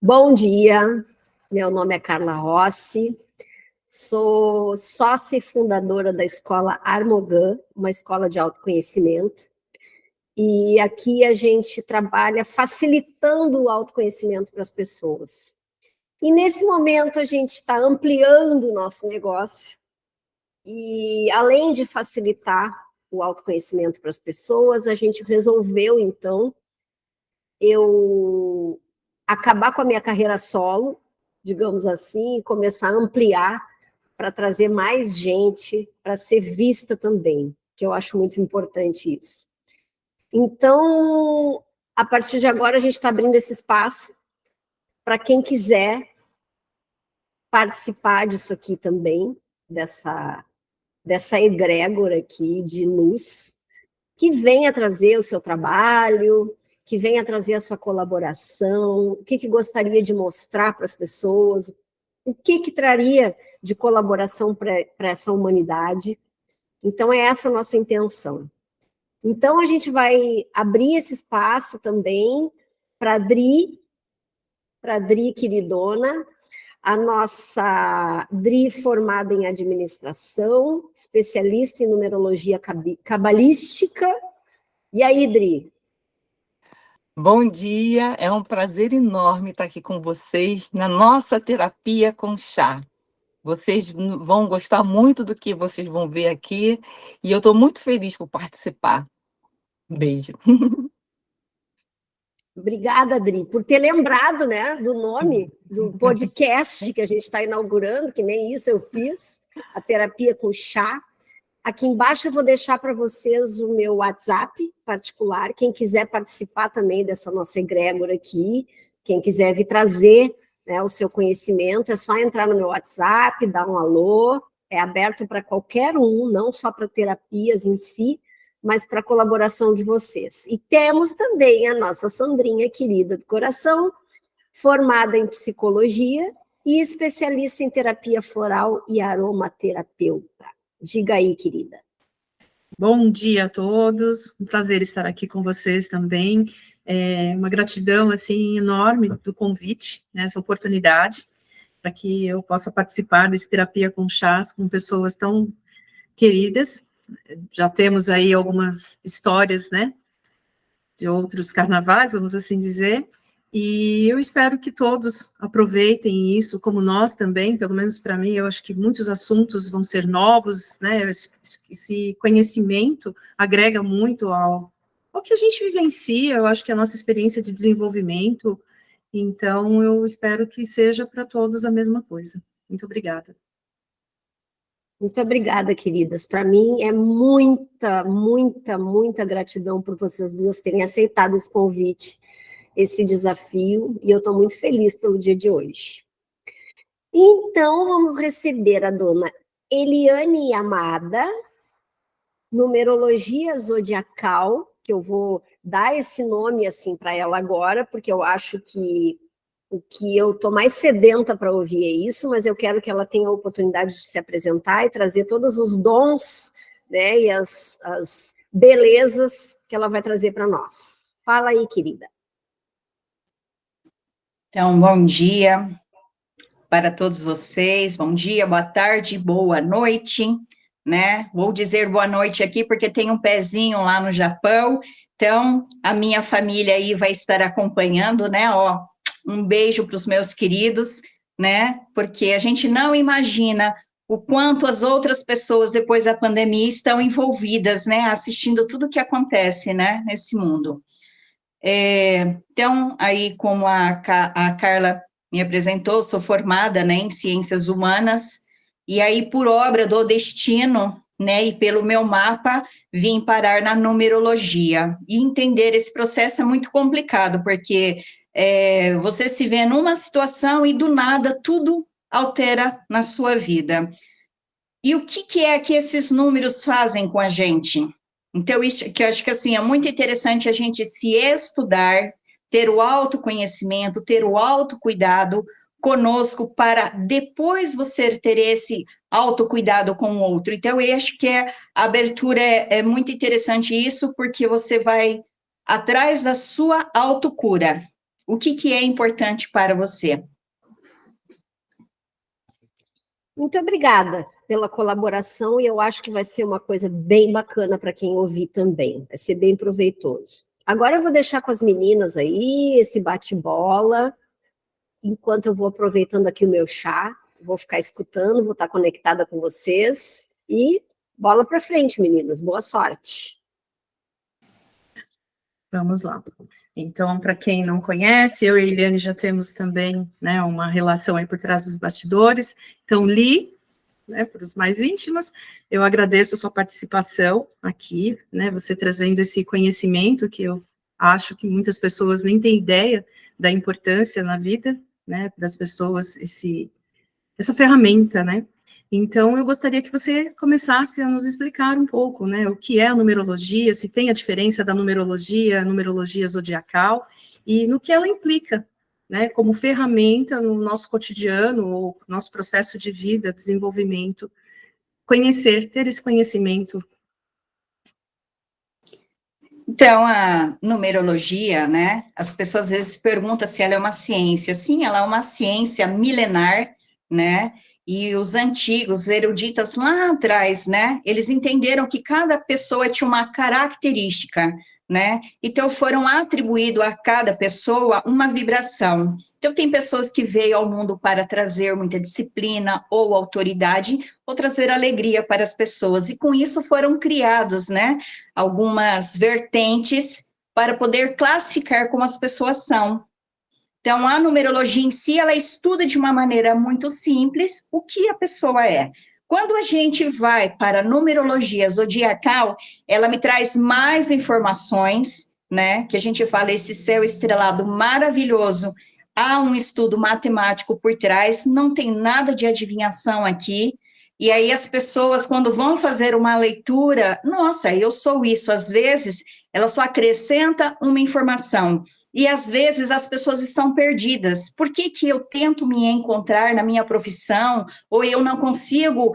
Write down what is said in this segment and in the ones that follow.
Bom dia, meu nome é Carla Rossi, sou sócia e fundadora da Escola Armogan, uma escola de autoconhecimento, e aqui a gente trabalha facilitando o autoconhecimento para as pessoas. E nesse momento a gente está ampliando o nosso negócio, e além de facilitar o autoconhecimento para as pessoas, a gente resolveu, então, eu acabar com a minha carreira solo, digamos assim, e começar a ampliar para trazer mais gente para ser vista também, que eu acho muito importante isso. Então, a partir de agora, a gente está abrindo esse espaço para quem quiser participar disso aqui também, dessa egrégora aqui de luz, que venha trazer o seu trabalho, que venha trazer a sua colaboração, o que gostaria de mostrar para as pessoas, o que traria de colaboração para essa humanidade. Então, é essa a nossa intenção. Então, a gente vai abrir esse espaço também para a Dri queridona, a nossa Dri formada em administração, especialista em numerologia cabalística. E aí, Dri? Bom dia, é um prazer enorme estar aqui com vocês na nossa terapia com chá. Vocês vão gostar muito do que vocês vão ver aqui e eu estou muito feliz por participar. Um beijo. Obrigada, Adri, por ter lembrado, né, do nome do podcast que a gente está inaugurando, que nem isso eu fiz, a terapia com chá. Aqui embaixo eu vou deixar para vocês o meu WhatsApp particular, quem quiser participar também dessa nossa egrégora aqui, quem quiser vir trazer, né, o seu conhecimento, é só entrar no meu WhatsApp, dar um alô, é aberto para qualquer um, não só para terapias em si, mas para a colaboração de vocês. E temos também a nossa Sandrinha, querida do coração, formada em psicologia e especialista em terapia floral e aromaterapeuta. Diga aí, querida. Bom dia a todos, um prazer estar aqui com vocês também, uma gratidão, assim, enorme do convite, né, essa oportunidade, para que eu possa participar desse terapia com chás, com pessoas tão queridas. Já temos aí algumas histórias, né, de outros carnavais, vamos assim dizer, e eu espero que todos aproveitem isso, como nós também, pelo menos para mim, eu acho que muitos assuntos vão ser novos, né, esse conhecimento agrega muito ao que a gente vivencia, eu acho que a nossa experiência de desenvolvimento, então eu espero que seja para todos a mesma coisa. Muito obrigada. Muito obrigada, queridas. Para mim é muita, muita, muita gratidão por vocês duas terem aceitado esse convite, esse desafio, e eu estou muito feliz pelo dia de hoje. Então, vamos receber a dona Eliane Amada, numerologia zodiacal, que eu vou dar esse nome assim para ela agora, porque eu acho que o que eu estou mais sedenta para ouvir é isso, mas eu quero que ela tenha a oportunidade de se apresentar e trazer todos os dons, né, e as belezas que ela vai trazer para nós. Fala aí, querida. Então, bom dia para todos vocês, bom dia, boa tarde, boa noite, né? Vou dizer boa noite aqui porque tem um pezinho lá no Japão, então a minha família aí vai estar acompanhando, né? Ó, um beijo para os meus queridos, né? Porque a gente não imagina o quanto as outras pessoas depois da pandemia estão envolvidas, né? Assistindo tudo que acontece, né? Nesse mundo. Então, aí como a Carla me apresentou, sou formada, né, em ciências humanas, e aí por obra do destino, né, e pelo meu mapa, vim parar na numerologia, e entender esse processo é muito complicado, porque você se vê numa situação e do nada tudo altera na sua vida. E o que é que esses números fazem com a gente? Então, isso que eu acho que assim, é muito interessante a gente se estudar, ter o autoconhecimento, ter o autocuidado conosco, para depois você ter esse autocuidado com o outro. Então, eu acho que a abertura é muito interessante isso, porque você vai atrás da sua autocura. O que é importante para você? Muito obrigada pela colaboração, e eu acho que vai ser uma coisa bem bacana para quem ouvir também, vai ser bem proveitoso. Agora eu vou deixar com as meninas aí, esse bate-bola, enquanto eu vou aproveitando aqui o meu chá, vou ficar escutando, vou estar conectada com vocês, e bola para frente, meninas, boa sorte. Vamos lá. Então, para quem não conhece, eu e a Eliane já temos também, né, uma relação aí por trás dos bastidores. Então, Li, né, para os mais íntimos, eu agradeço a sua participação aqui, né, você trazendo esse conhecimento que eu acho que muitas pessoas nem têm ideia da importância na vida, né, das pessoas, essa ferramenta, né. Então, eu gostaria que você começasse a nos explicar um pouco, né, o que é a numerologia, se tem a diferença da numerologia, a numerologia zodiacal, e no que ela implica, né, como ferramenta no nosso cotidiano, ou nosso processo de vida, desenvolvimento, ter esse conhecimento. Então, a numerologia, né, as pessoas às vezes perguntam se ela é uma ciência. Sim, ela é uma ciência milenar, né, e os antigos eruditas lá atrás, né, eles entenderam que cada pessoa tinha uma característica, né, então foram atribuídos a cada pessoa uma vibração. Então, tem pessoas que veio ao mundo para trazer muita disciplina ou autoridade, ou trazer alegria para as pessoas, e com isso foram criados, né, algumas vertentes para poder classificar como as pessoas são. Então, a numerologia em si, ela estuda de uma maneira muito simples o que a pessoa é. Quando a gente vai para a numerologia zodiacal, ela me traz mais informações, né, que a gente fala, esse céu estrelado maravilhoso, há um estudo matemático por trás, não tem nada de adivinhação aqui, e aí as pessoas, quando vão fazer uma leitura, nossa, eu sou isso, às vezes, ela só acrescenta uma informação, e às vezes as pessoas estão perdidas. Por que eu tento me encontrar na minha profissão, ou eu não consigo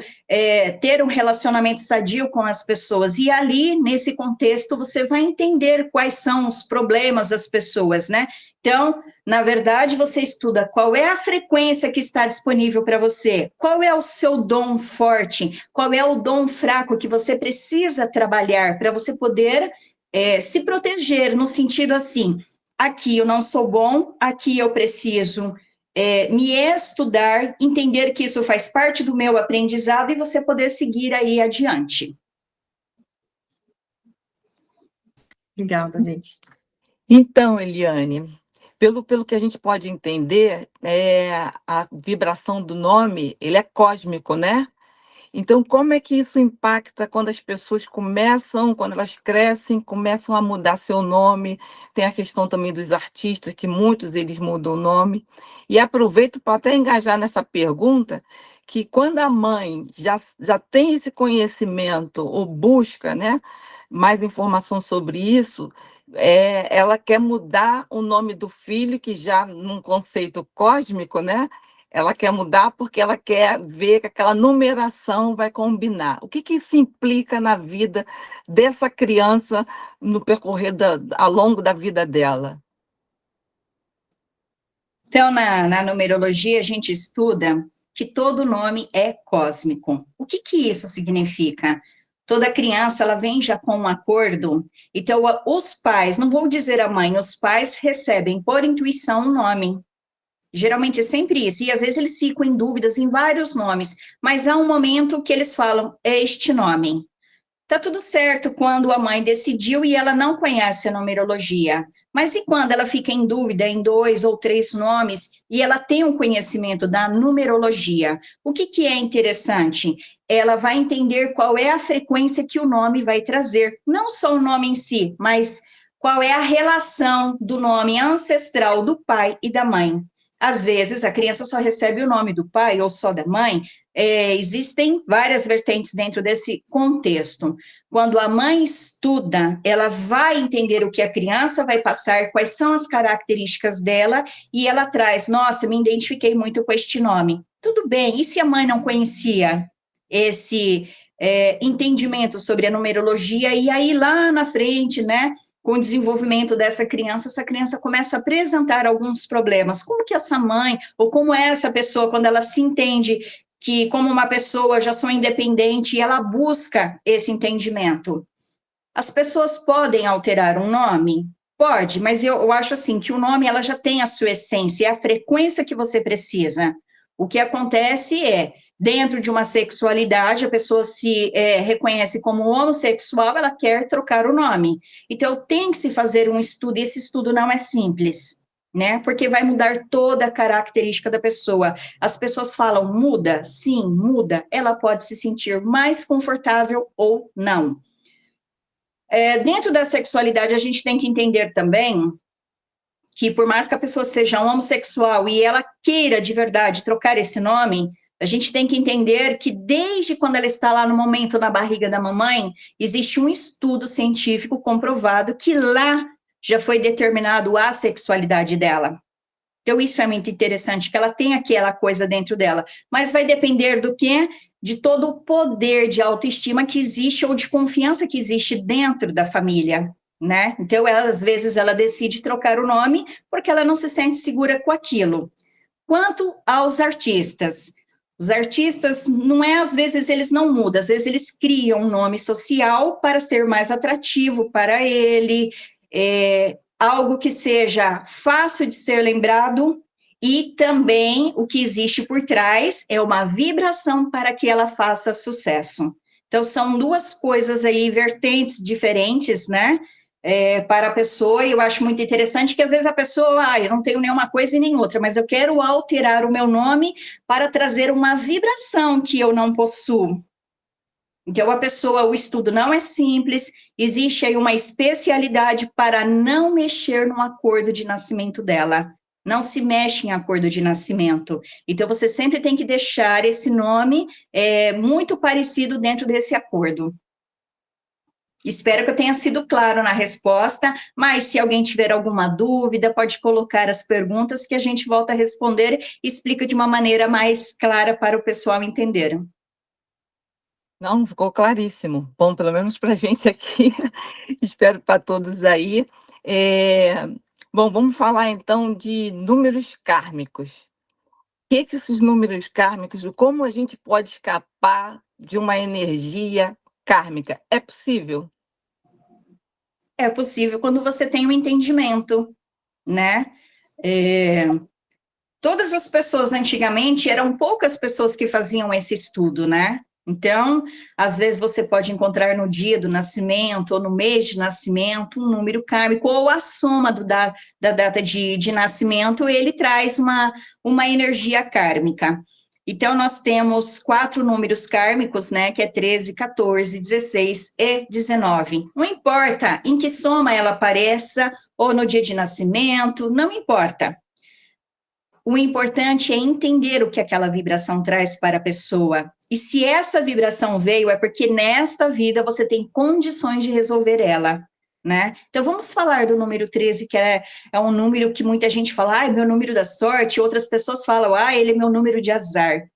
ter um relacionamento sadio com as pessoas? E ali, nesse contexto, você vai entender quais são os problemas das pessoas, né? Então, na verdade, você estuda qual é a frequência que está disponível para você, qual é o seu dom forte, qual é o dom fraco que você precisa trabalhar para você poder se proteger, no sentido assim, aqui eu não sou bom, aqui eu preciso me estudar, entender que isso faz parte do meu aprendizado e você poder seguir aí adiante. Obrigada, Inês. Então, Eliane, pelo que a gente pode entender, a vibração do nome, ele é cósmico, né? Então, como é que isso impacta quando as pessoas quando elas crescem, começam a mudar seu nome? Tem a questão também dos artistas, que muitos eles mudam o nome. E aproveito para até engajar nessa pergunta, que quando a mãe já tem esse conhecimento, ou busca, né, mais informação sobre isso, ela quer mudar o nome do filho, que já num conceito cósmico, né? Ela quer mudar porque ela quer ver que aquela numeração vai combinar. O que isso implica na vida dessa criança no percorrer ao longo da vida dela? Então, na numerologia, a gente estuda que todo nome é cósmico. O que isso significa? Toda criança, ela vem já com um acordo. Então, os pais, não vou dizer a mãe, os pais recebem por intuição um nome. Geralmente é sempre isso, e às vezes eles ficam em dúvidas em vários nomes, mas há um momento que eles falam, é este nome. Tá tudo certo quando a mãe decidiu e ela não conhece a numerologia, mas e quando ela fica em dúvida em 2 ou 3 nomes e ela tem um conhecimento da numerologia? O que é interessante? Ela vai entender qual é a frequência que o nome vai trazer, não só o nome em si, mas qual é a relação do nome ancestral do pai e da mãe. Às vezes, a criança só recebe o nome do pai ou só da mãe. Existem várias vertentes dentro desse contexto. Quando a mãe estuda, ela vai entender o que a criança vai passar, quais são as características dela, e ela traz, nossa, me identifiquei muito com este nome. Tudo bem, e se a mãe não conhecia esse entendimento sobre a numerologia, e aí lá na frente, né, com o desenvolvimento dessa criança, essa criança começa a apresentar alguns problemas. Como que essa mãe, ou como é essa pessoa, quando ela se entende que como uma pessoa já sou independente e ela busca esse entendimento? As pessoas podem alterar um nome? Pode, mas eu acho assim, que o nome ela já tem a sua essência, é a frequência que você precisa. O que acontece é, dentro de uma sexualidade, a pessoa se reconhece como homossexual, ela quer trocar o nome. Então, tem que se fazer um estudo, e esse estudo não é simples, né? Porque vai mudar toda a característica da pessoa. As pessoas falam, muda? Sim, muda. Ela pode se sentir mais confortável ou não. Dentro da sexualidade, a gente tem que entender também que, por mais que a pessoa seja um homossexual e ela queira, de verdade, trocar esse nome, a gente tem que entender que desde quando ela está lá no momento na barriga da mamãe, existe um estudo científico comprovado que lá já foi determinado a sexualidade dela. Então, isso é muito interessante, que ela tem aquela coisa dentro dela. Mas vai depender do quê? De todo o poder de autoestima que existe ou de confiança que existe dentro da família, né? Então, às vezes, ela decide trocar o nome porque ela não se sente segura com aquilo. Quanto aos artistas, os artistas, não é, às vezes, eles não mudam, às vezes eles criam um nome social para ser mais atrativo para ele, algo que seja fácil de ser lembrado, e também o que existe por trás é uma vibração para que ela faça sucesso. Então, são duas coisas aí, vertentes diferentes, né, para a pessoa, e eu acho muito interessante que às vezes a pessoa, eu não tenho nenhuma coisa e nem outra, mas eu quero alterar o meu nome para trazer uma vibração que eu não possuo. Então, o estudo não é simples, existe aí uma especialidade para não mexer no acordo de nascimento dela. Não se mexe em acordo de nascimento. Então, você sempre tem que deixar esse nome muito parecido dentro desse acordo. Espero que eu tenha sido claro na resposta, mas se alguém tiver alguma dúvida, pode colocar as perguntas que a gente volta a responder e explica de uma maneira mais clara para o pessoal entender. Não, ficou claríssimo. Bom, pelo menos para a gente aqui, espero para todos aí. Bom, vamos falar então de números kármicos. O que esses números kármicos, como a gente pode escapar de uma energia kármica? É possível? É possível quando você tem um entendimento, né? Todas as pessoas antigamente, eram poucas pessoas que faziam esse estudo, né? Então, às vezes você pode encontrar no dia do nascimento ou no mês de nascimento um número kármico, ou a soma da data de nascimento, ele traz uma energia kármica. Então, nós temos 4 números kármicos, né, que é 13, 14, 16 e 19. Não importa em que soma ela apareça, ou no dia de nascimento, não importa. O importante é entender o que aquela vibração traz para a pessoa. E se essa vibração veio, é porque nesta vida você tem condições de resolver ela, né? Então, vamos falar do número 13, que é um número que muita gente fala, é meu número da sorte, outras pessoas falam, ele é meu número de azar.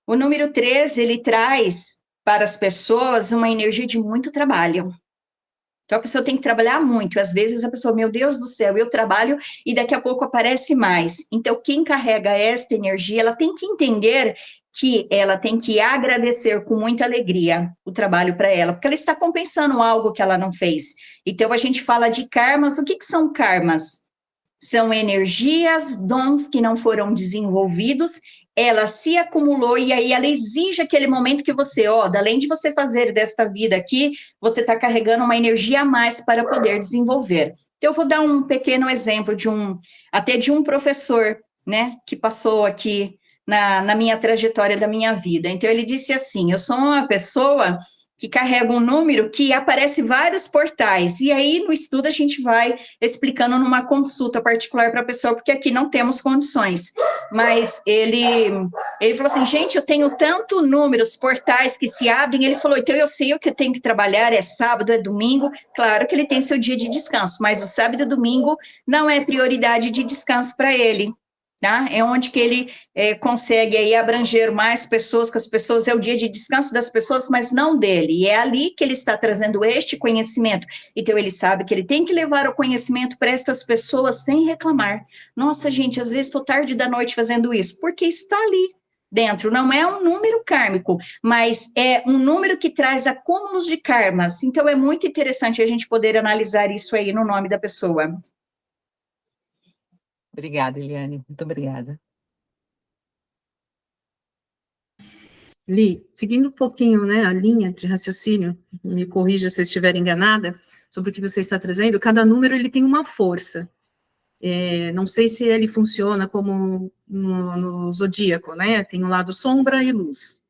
O número 13, ele traz para as pessoas uma energia de muito trabalho. Então, a pessoa tem que trabalhar muito. Às vezes, a pessoa, meu Deus do céu, eu trabalho e daqui a pouco aparece mais. Então, quem carrega esta energia, ela tem que entender que ela tem que agradecer com muita alegria o trabalho para ela, porque ela está compensando algo que ela não fez. Então, a gente fala de karmas. O que são karmas? São energias, dons que não foram desenvolvidos, ela se acumulou e aí ela exige aquele momento que você, além de você fazer desta vida aqui, você está carregando uma energia a mais para poder desenvolver. Então, eu vou dar um pequeno exemplo de um professor, né, que passou aqui na minha trajetória da minha vida. Então, ele disse assim, eu sou uma pessoa que carrega um número que aparece vários portais, e aí no estudo a gente vai explicando numa consulta particular para a pessoa, porque aqui não temos condições, mas ele falou assim, gente, eu tenho tanto números, portais que se abrem, ele falou, então eu sei o que eu tenho que trabalhar, é sábado, é domingo, claro que ele tem seu dia de descanso, mas o sábado e domingo não é prioridade de descanso para ele. tá? É onde que ele consegue aí abranger mais pessoas, que as pessoas, é o dia de descanso das pessoas, mas não dele, e é ali que ele está trazendo este conhecimento, então ele sabe que ele tem que levar o conhecimento para estas pessoas sem reclamar. Nossa, gente, às vezes estou tarde da noite fazendo isso, porque está ali dentro, não é um número kármico, mas é um número que traz acúmulos de karmas, então é muito interessante a gente poder analisar isso aí no nome da pessoa. Obrigada, Eliane, muito obrigada. Li, seguindo um pouquinho, né, a linha de raciocínio, me corrija se eu estiver enganada, sobre o que você está trazendo, cada número ele tem uma força. Não sei se ele funciona como no zodíaco, né, tem o lado sombra e luz.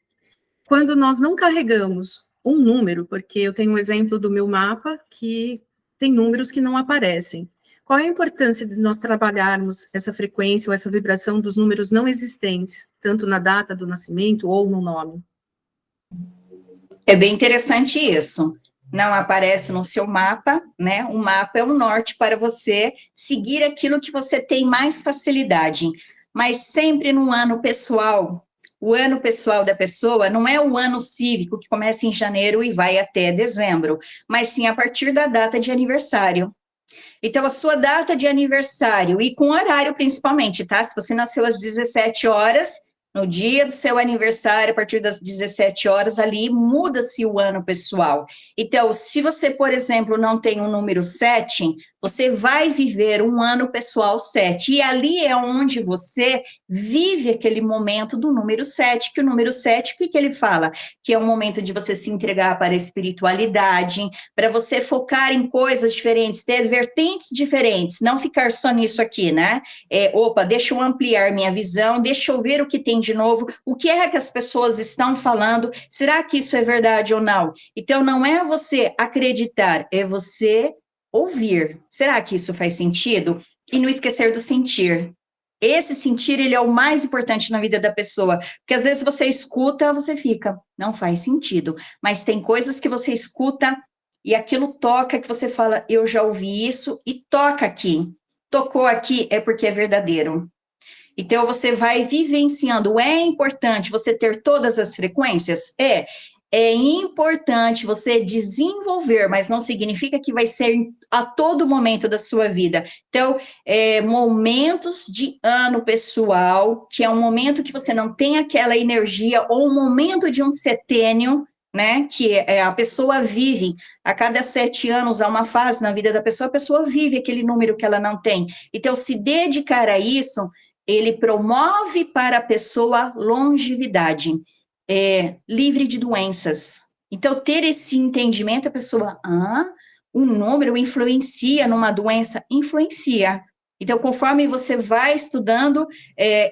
Quando nós não carregamos um número, porque eu tenho um exemplo do meu mapa que tem números que não aparecem. Qual é a importância de nós trabalharmos essa frequência ou essa vibração dos números não existentes, tanto na data do nascimento ou no nome? É bem interessante isso. Não aparece no seu mapa, né? O mapa é um norte para você seguir aquilo que você tem mais facilidade. Mas sempre no ano pessoal, o ano pessoal da pessoa não é o ano cívico que começa em janeiro e vai até dezembro, mas sim a partir da data de aniversário. Então, a sua data de aniversário, e com horário principalmente, tá? Se você nasceu às 17 horas, no dia do seu aniversário, a partir das 17 horas, ali muda-se o ano pessoal. Então, se você, por exemplo, não tem o número 7, você vai viver um ano pessoal 7. E ali é onde você vive aquele momento do número 7, que o número 7, o que ele fala? Que é um momento de você se entregar para a espiritualidade, para você focar em coisas diferentes, ter vertentes diferentes, não ficar só nisso aqui, né? Opa, deixa eu ampliar minha visão, deixa eu ver o que tem de novo, o que é que as pessoas estão falando, será que isso é verdade ou não? Então, não é você acreditar, é você ouvir. Será que isso faz sentido? E não esquecer do sentir. Esse sentir, ele é o mais importante na vida da pessoa, porque às vezes você escuta, você fica, não faz sentido, mas tem coisas que você escuta e aquilo toca, que você fala, eu já ouvi isso, e toca aqui. Tocou aqui é porque é verdadeiro. Então, você vai vivenciando. É importante você ter todas as frequências? É importante você desenvolver, mas não significa que vai ser a todo momento da sua vida. Então, momentos de ano pessoal, que é um momento que você não tem aquela energia, ou um momento de um setênio, né, que a pessoa vive, a cada 7 anos há uma fase na vida da pessoa, a pessoa vive aquele número que ela não tem. Então, se dedicar a isso, ele promove para a pessoa longevidade, livre de doenças. Então, ter esse entendimento, a pessoa, o número influencia numa doença? Influencia. Então, conforme você vai estudando,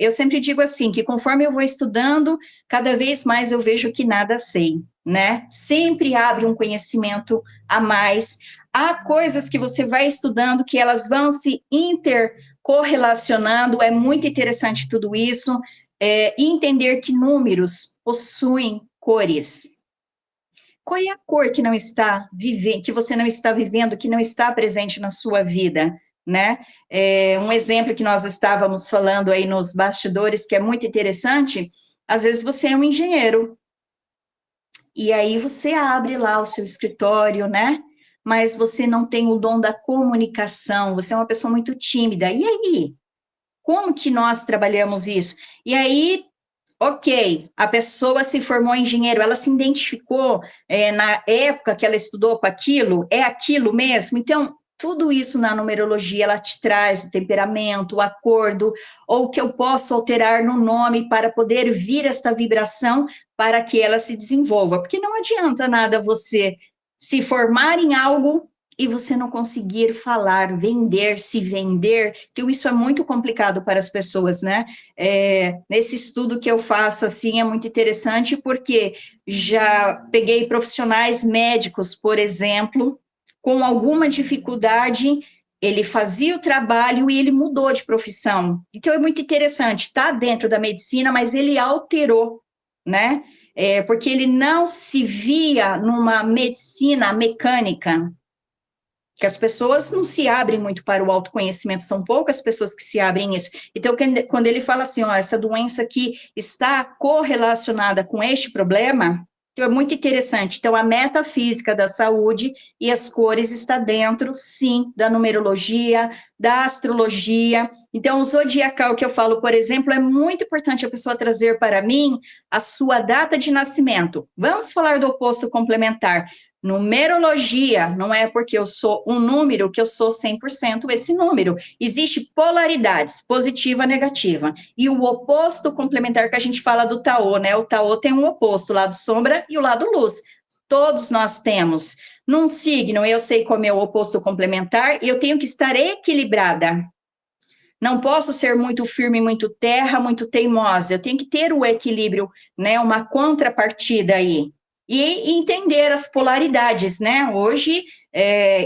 eu sempre digo assim, que conforme eu vou estudando, cada vez mais eu vejo que nada sei, né? Sempre abre um conhecimento a mais. Há coisas que você vai estudando que elas vão se intercorrelacionando, é muito interessante tudo isso, e entender que números possuem cores. Qual é a cor que não está vivendo, que você não está vivendo, que não está presente na sua vida, né? Um exemplo que nós estávamos falando aí nos bastidores, que é muito interessante, às vezes você é um engenheiro, e aí você abre lá o seu escritório, né? Mas você não tem o dom da comunicação, você é uma pessoa muito tímida, e aí? Como que nós trabalhamos isso? E aí, ok, a pessoa se formou engenheiro, ela se identificou na época que ela estudou com aquilo, é aquilo mesmo? Então, tudo isso na numerologia, ela te traz o temperamento, o acordo, ou que eu posso alterar no nome para poder vir esta vibração para que ela se desenvolva. Porque não adianta nada você se formar em algo e você não conseguir falar, vender, se vender, então isso é muito complicado para as pessoas, né? Nesse estudo que eu faço, assim, é muito interessante, porque já peguei profissionais médicos, por exemplo, com alguma dificuldade, ele fazia o trabalho e ele mudou de profissão. Então, é muito interessante, está dentro da medicina, mas ele alterou, né? Porque ele não se via numa medicina mecânica, que as pessoas não se abrem muito para o autoconhecimento, são poucas pessoas que se abrem isso. Então, quando ele fala assim, ó, essa doença aqui está correlacionada com este problema, então é muito interessante. Então, a metafísica da saúde e as cores está dentro, sim, da numerologia, da astrologia. Então, o zodiacal que eu falo, por exemplo, é muito importante a pessoa trazer para mim a sua data de nascimento. Vamos falar do oposto complementar. Numerologia não é porque eu sou um número que eu sou 100% esse número. Existe polaridades, positiva e negativa. E o oposto complementar que a gente fala do Taô, né? O Taô tem um oposto, o lado sombra e o lado luz. Todos nós temos. Num signo, eu sei como é o oposto complementar e eu tenho que estar equilibrada. Não posso ser muito firme, muito terra, muito teimosa. Eu tenho que ter o equilíbrio, né? Uma contrapartida aí. E entender as polaridades, né? Hoje,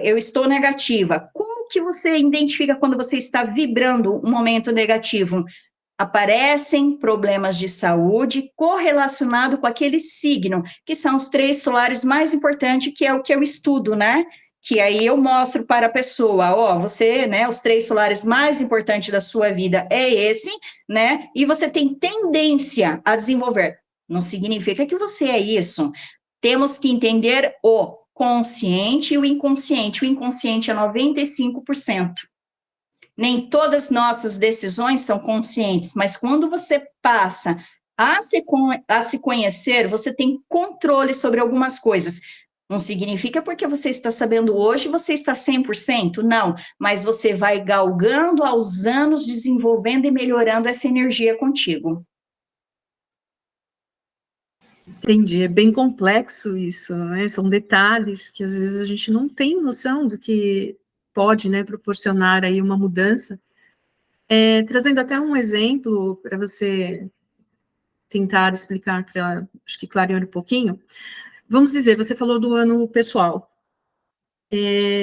eu estou negativa. Como que você identifica quando você está vibrando um momento negativo? Aparecem problemas de saúde correlacionado com aquele signo, que são os 3 solares mais importantes, que é o que eu estudo, né? Que aí eu mostro para a pessoa, ó, você, né, os 3 solares mais importantes da sua vida é esse, né? E você tem tendência a desenvolver. Não significa que você é isso. Temos que entender o consciente e o inconsciente. O inconsciente é 95%. Nem todas nossas decisões são conscientes, mas quando você passa a se conhecer, você tem controle sobre algumas coisas. Não significa porque você está sabendo hoje, você está 100%, não. Mas você vai galgando aos anos, desenvolvendo e melhorando essa energia contigo. Entendi, é bem complexo isso, né? São detalhes que às vezes a gente não tem noção do que pode, né, proporcionar aí uma mudança. Trazendo até um exemplo para você tentar explicar, para acho que clarear um pouquinho. Vamos dizer, você falou do ano pessoal.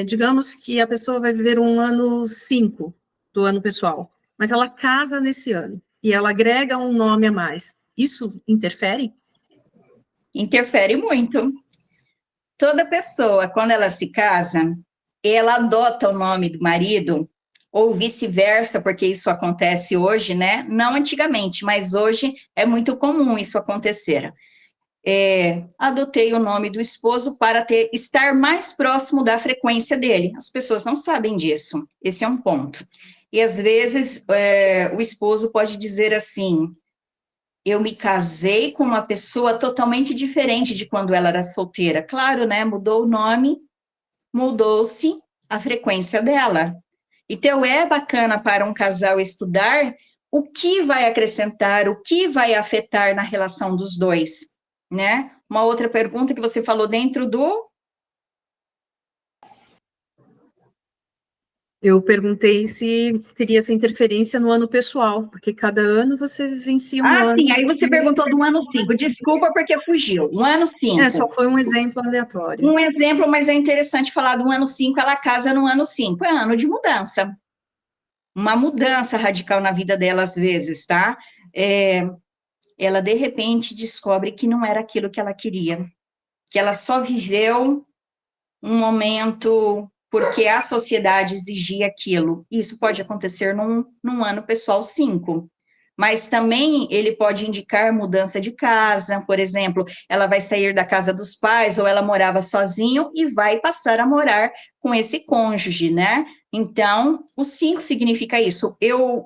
Digamos que a pessoa vai viver um ano 5 do ano pessoal, mas ela casa nesse ano e ela agrega um nome a mais. Isso interfere? Interfere muito. Toda pessoa, quando ela se casa, ela adota o nome do marido, ou vice-versa, porque isso acontece hoje, né? Não antigamente, mas hoje é muito comum isso acontecer. Adotei o nome do esposo para estar mais próximo da frequência dele. As pessoas não sabem disso. Esse é um ponto. E às vezes o esposo pode dizer assim: eu me casei com uma pessoa totalmente diferente de quando ela era solteira. Claro, né? Mudou o nome, mudou-se a frequência dela. Então, é bacana para um casal estudar o que vai acrescentar, o que vai afetar na relação dos dois, né? Uma outra pergunta que você falou dentro do... Eu perguntei se teria essa interferência no ano pessoal, porque cada ano você vivencia um ano. Sim, aí você perguntou do ano 5. Desculpa porque fugiu. O ano 5. Só foi um exemplo aleatório. Um exemplo, mas é interessante falar do ano 5, ela casa no ano 5. É ano de mudança. Uma mudança radical na vida dela, às vezes, tá? Ela, de repente, descobre que não era aquilo que ela queria. Que ela só viveu um momento porque a sociedade exigia aquilo. Isso pode acontecer num ano pessoal 5. Mas também ele pode indicar mudança de casa, por exemplo, ela vai sair da casa dos pais ou ela morava sozinho e vai passar a morar com esse cônjuge, né? Então, o 5 significa isso. Eu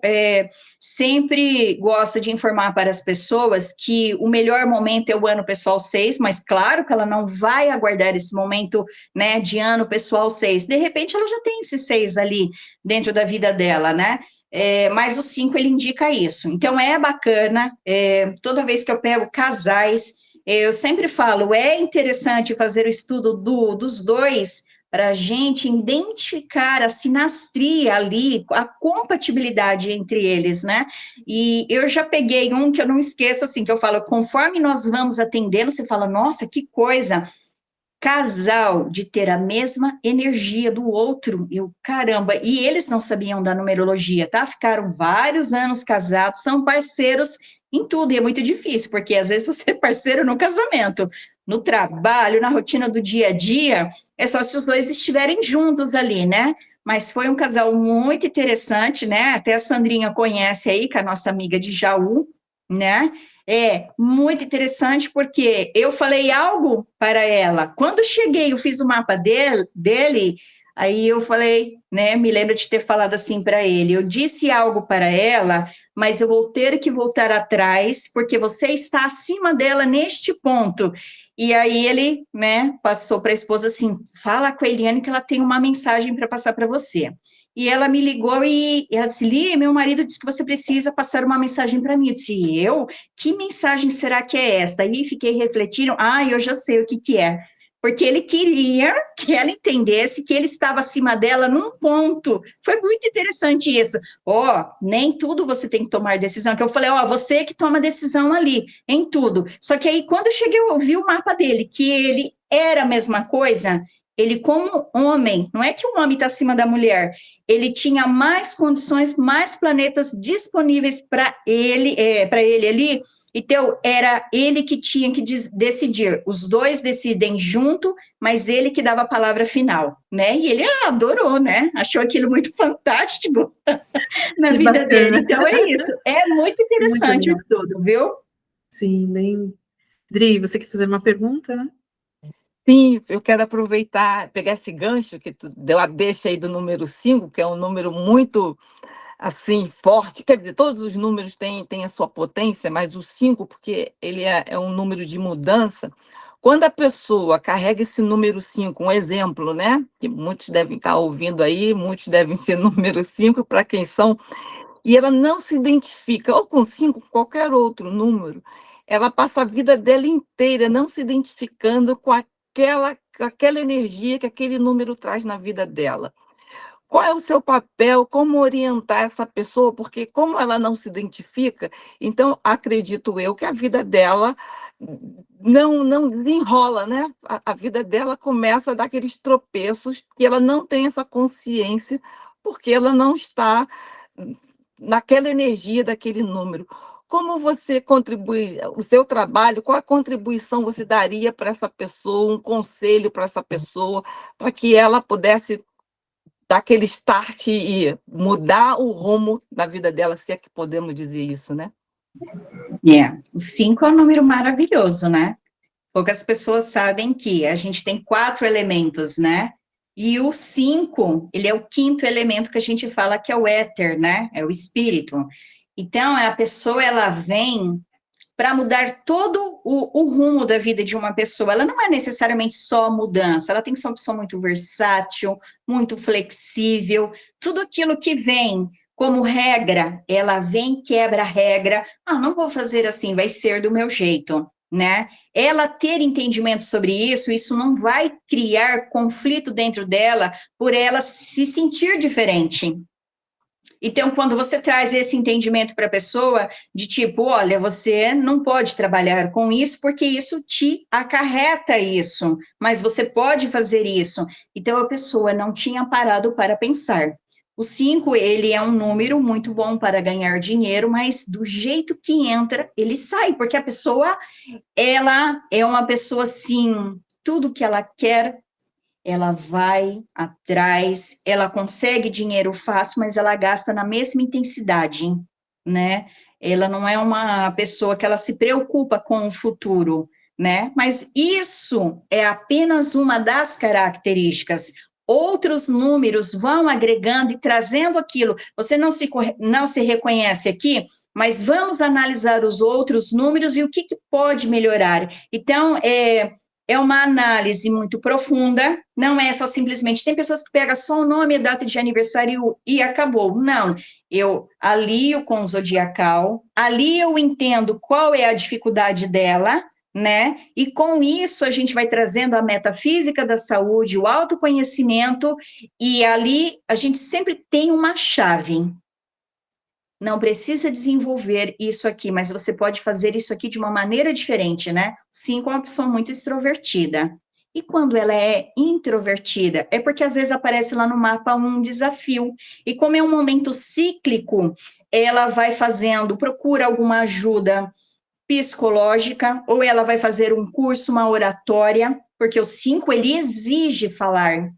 sempre gosto de informar para as pessoas que o melhor momento é o ano pessoal 6, mas claro que ela não vai aguardar esse momento, né, de ano pessoal 6. De repente, ela já tem esse 6 ali dentro da vida dela, né? Mas o 5, ele indica isso. Então, é bacana, toda vez que eu pego casais, eu sempre falo, é interessante fazer o estudo dos dois, para a gente identificar a sinastria ali, a compatibilidade entre eles, né? E eu já peguei um que eu não esqueço, assim, que eu falo, conforme nós vamos atendendo, você fala, nossa, que coisa... Casal de ter a mesma energia do outro, caramba, e eles não sabiam da numerologia, tá? Ficaram vários anos casados, são parceiros em tudo, e é muito difícil, porque às vezes você é parceiro no casamento, no trabalho, na rotina do dia a dia, é só se os dois estiverem juntos ali, né? Mas foi um casal muito interessante, né? Até a Sandrinha conhece aí, que é a nossa amiga de Jaú, né? É muito interessante porque eu falei algo para ela. Quando cheguei, eu fiz o mapa dele, aí eu falei, né? Me lembro de ter falado assim para ele. Eu disse algo para ela, mas eu vou ter que voltar atrás, porque você está acima dela neste ponto. E aí ele, né, passou para a esposa assim, fala com a Eliane que ela tem uma mensagem para passar para você. E ela me ligou e ela disse, Li, meu marido disse que você precisa passar uma mensagem para mim. Eu disse, eu? Que mensagem será que é esta? Aí fiquei refletindo, eu já sei o que é. Porque ele queria que ela entendesse que ele estava acima dela num ponto. Foi muito interessante isso. Nem tudo você tem que tomar decisão. Que eu falei, você que toma decisão ali, em tudo. Só que aí, quando eu cheguei, eu vi o mapa dele, que ele era a mesma coisa. Ele, como homem, não é que o homem está acima da mulher, ele tinha mais condições, mais planetas disponíveis para ele ali. Então, era ele que tinha que decidir. Os dois decidem junto, mas ele que dava a palavra final, né? E ele adorou, né? Achou aquilo muito fantástico na vida dele. Então, é isso. É muito interessante isso tudo, viu? Sim, bem... Dri, você quer fazer uma pergunta, né? Sim, eu quero aproveitar, pegar esse gancho que tu deu a deixa aí do número 5, que é um número muito... assim, forte, quer dizer, todos os números têm a sua potência, mas o 5, porque ele é um número de mudança. Quando a pessoa carrega esse número 5, um exemplo, né? Que muitos devem estar ouvindo aí, muitos devem ser número 5, para quem são, e ela não se identifica, ou com 5, qualquer outro número, ela passa a vida dela inteira não se identificando com aquela energia que aquele número traz na vida dela. Qual é o seu papel? Como orientar essa pessoa? Porque como ela não se identifica, então acredito eu que a vida dela não desenrola, né? A vida dela começa a dar aqueles tropeços que ela não tem essa consciência, porque ela não está naquela energia daquele número. Como você contribui, o seu trabalho, qual a contribuição você daria para essa pessoa, um conselho para essa pessoa, para que ela pudesse dar aquele start e mudar o rumo da vida dela, se é que podemos dizer isso, né? O 5 é um número maravilhoso, né? Poucas pessoas sabem que a gente tem 4 elementos, né? E o 5, ele é o 5º elemento que a gente fala que é o éter, né? É o espírito. Então, a pessoa, ela vem para mudar todo o rumo da vida de uma pessoa. Ela não é necessariamente só mudança, ela tem que ser uma pessoa muito versátil, muito flexível, tudo aquilo que vem como regra, ela vem, quebra a regra, não vou fazer assim, vai ser do meu jeito, né? Ela ter entendimento sobre isso não vai criar conflito dentro dela por ela se sentir diferente. Então, quando você traz esse entendimento para a pessoa, de tipo, olha, você não pode trabalhar com isso, porque isso te acarreta isso, mas você pode fazer isso. Então, a pessoa não tinha parado para pensar. O 5, ele é um número muito bom para ganhar dinheiro, mas do jeito que entra, ele sai, porque a pessoa, ela é uma pessoa, assim, tudo que ela quer, ela vai atrás, ela consegue dinheiro fácil, mas ela gasta na mesma intensidade, né? Ela não é uma pessoa que ela se preocupa com o futuro, né? Mas isso é apenas uma das características. Outros números vão agregando e trazendo aquilo. Você não se reconhece aqui, mas vamos analisar os outros números e o que pode melhorar. Então, é uma análise muito profunda, não é só simplesmente, tem pessoas que pegam só o nome e a data de aniversário e acabou. Não, eu alio com o zodiacal, ali eu entendo qual é a dificuldade dela, né? E com isso a gente vai trazendo a metafísica da saúde, o autoconhecimento, e ali a gente sempre tem uma chave. Não precisa desenvolver isso aqui, mas você pode fazer isso aqui de uma maneira diferente, né? 5 é uma pessoa muito extrovertida. E quando ela é introvertida, é porque às vezes aparece lá no mapa um desafio. E como é um momento cíclico, ela vai procura alguma ajuda psicológica, ou ela vai fazer um curso, uma oratória, porque o 5, ele exige falar,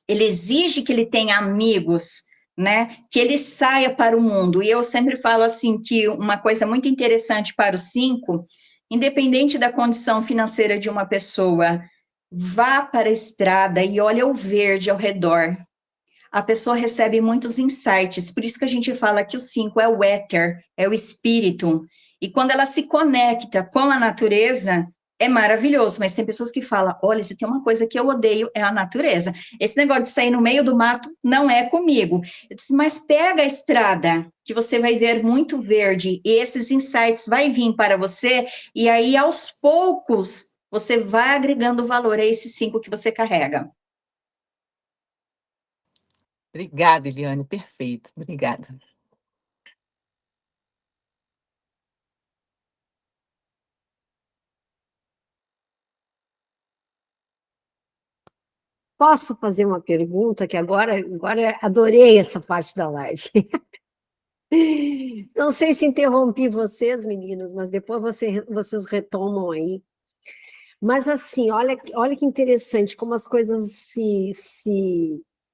ele exige que ele tenha amigos, né, que ele saia para o mundo. E eu sempre falo assim, que uma coisa muito interessante para o 5, independente da condição financeira de uma pessoa, vá para a estrada e olha o verde ao redor. A pessoa recebe muitos insights, por isso que a gente fala que o 5 é o éter, é o espírito. E quando ela se conecta com a natureza, é maravilhoso, mas tem pessoas que falam, olha, se tem uma coisa que eu odeio, é a natureza. Esse negócio de sair no meio do mato não é comigo. Eu disse, mas pega a estrada, que você vai ver muito verde, e esses insights vai vir para você, e aí, aos poucos, você vai agregando valor a esses 5 que você carrega. Obrigada, Eliane, perfeito. Obrigada. Posso fazer uma pergunta que agora adorei essa parte da live. Não sei se interrompi vocês, meninos, mas depois vocês retomam aí. Mas assim, olha que interessante como as coisas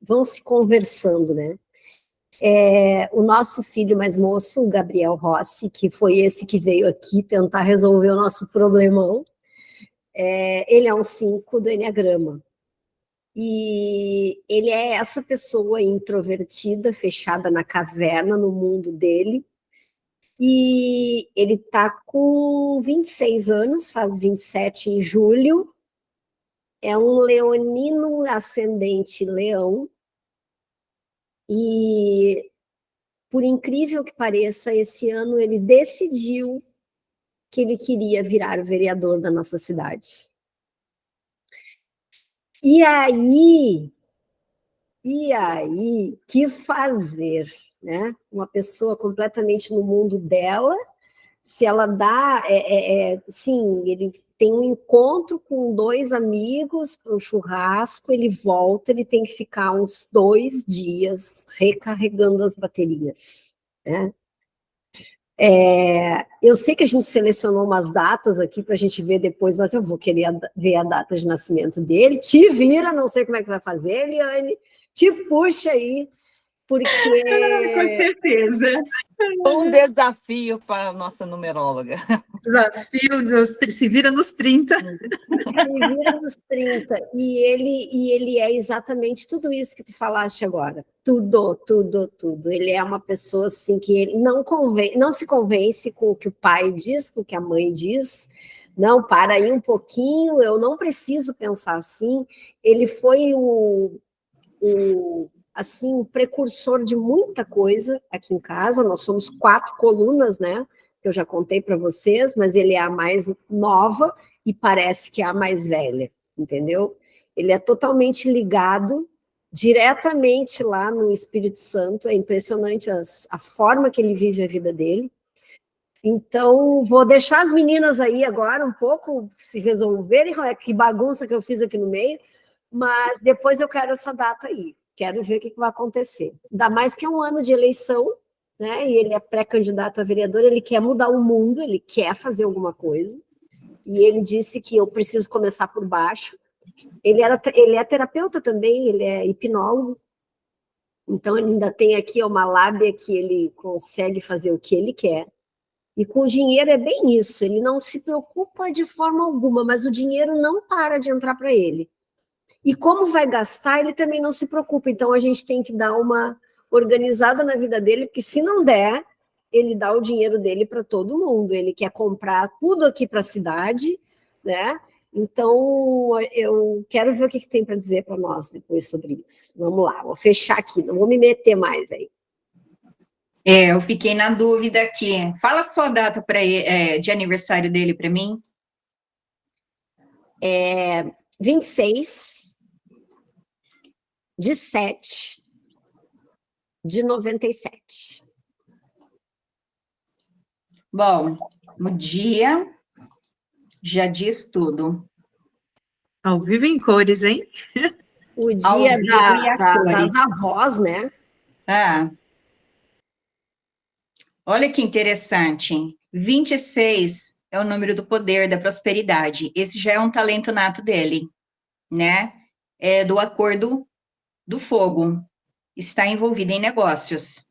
vão se conversando, né? O nosso filho mais moço, o Gabriel Rossi, que foi esse que veio aqui tentar resolver o nosso problemão, ele é um 5 do Enneagrama. E ele é essa pessoa introvertida, fechada na caverna, no mundo dele, e ele está com 26 anos, faz 27 em julho, é um leonino ascendente leão, e, por incrível que pareça, esse ano ele decidiu que ele queria virar vereador da nossa cidade. E aí, que fazer, né? Uma pessoa completamente no mundo dela, se ela dá, sim, ele tem um encontro com 2 amigos para um churrasco, ele volta, ele tem que ficar uns 2 dias recarregando as baterias, né? Eu sei que a gente selecionou umas datas aqui para a gente ver depois, mas eu vou querer ver a data de nascimento dele. Te vira, não sei como é que vai fazer, Eliane, te puxa aí, porque... Com certeza. Um desafio para a nossa numeróloga. Desafio se vira nos 30. Se vira nos 30. E ele é exatamente tudo isso que tu falaste agora. Tudo. Ele é uma pessoa assim que ele não se convence com o que o pai diz, com o que a mãe diz. Não, para aí um pouquinho, eu não preciso pensar assim. Ele foi assim, um precursor de muita coisa aqui em casa. Nós somos 4 colunas, né? Que eu já contei para vocês, mas ele é a mais nova e parece que é a mais velha, entendeu? Ele é totalmente ligado diretamente lá no Espírito Santo. É impressionante a forma que ele vive a vida dele. Então, vou deixar as meninas aí agora um pouco se resolverem, que bagunça que eu fiz aqui no meio, mas depois eu quero essa data aí. Quero ver o que vai acontecer. Ainda mais que é um ano de eleição, né? E ele é pré-candidato a vereador, ele quer mudar o mundo, ele quer fazer alguma coisa. E ele disse que eu preciso começar por baixo. Ele é terapeuta também, ele é hipnólogo. Então, ele ainda tem aqui uma lábia que ele consegue fazer o que ele quer. E com o dinheiro é bem isso, ele não se preocupa de forma alguma, mas o dinheiro não para de entrar para ele. E como vai gastar, ele também não se preocupa. Então, a gente tem que dar uma organizada na vida dele, porque se não der, ele dá o dinheiro dele para todo mundo. Ele quer comprar tudo aqui para a cidade, né? Então, eu quero ver o que tem para dizer para nós depois sobre isso. Vamos lá, vou fechar aqui, não vou me meter mais aí. Eu fiquei na dúvida aqui. Fala só a data de aniversário dele para mim. 26/7/97. Bom, o dia já diz tudo. Ao vivo em cores, hein? O dia das avós, né? Ah. Olha que interessante. 26 é o número do poder, da prosperidade. Esse já é um talento nato dele, né? É do acordo do fogo. Está envolvido em negócios.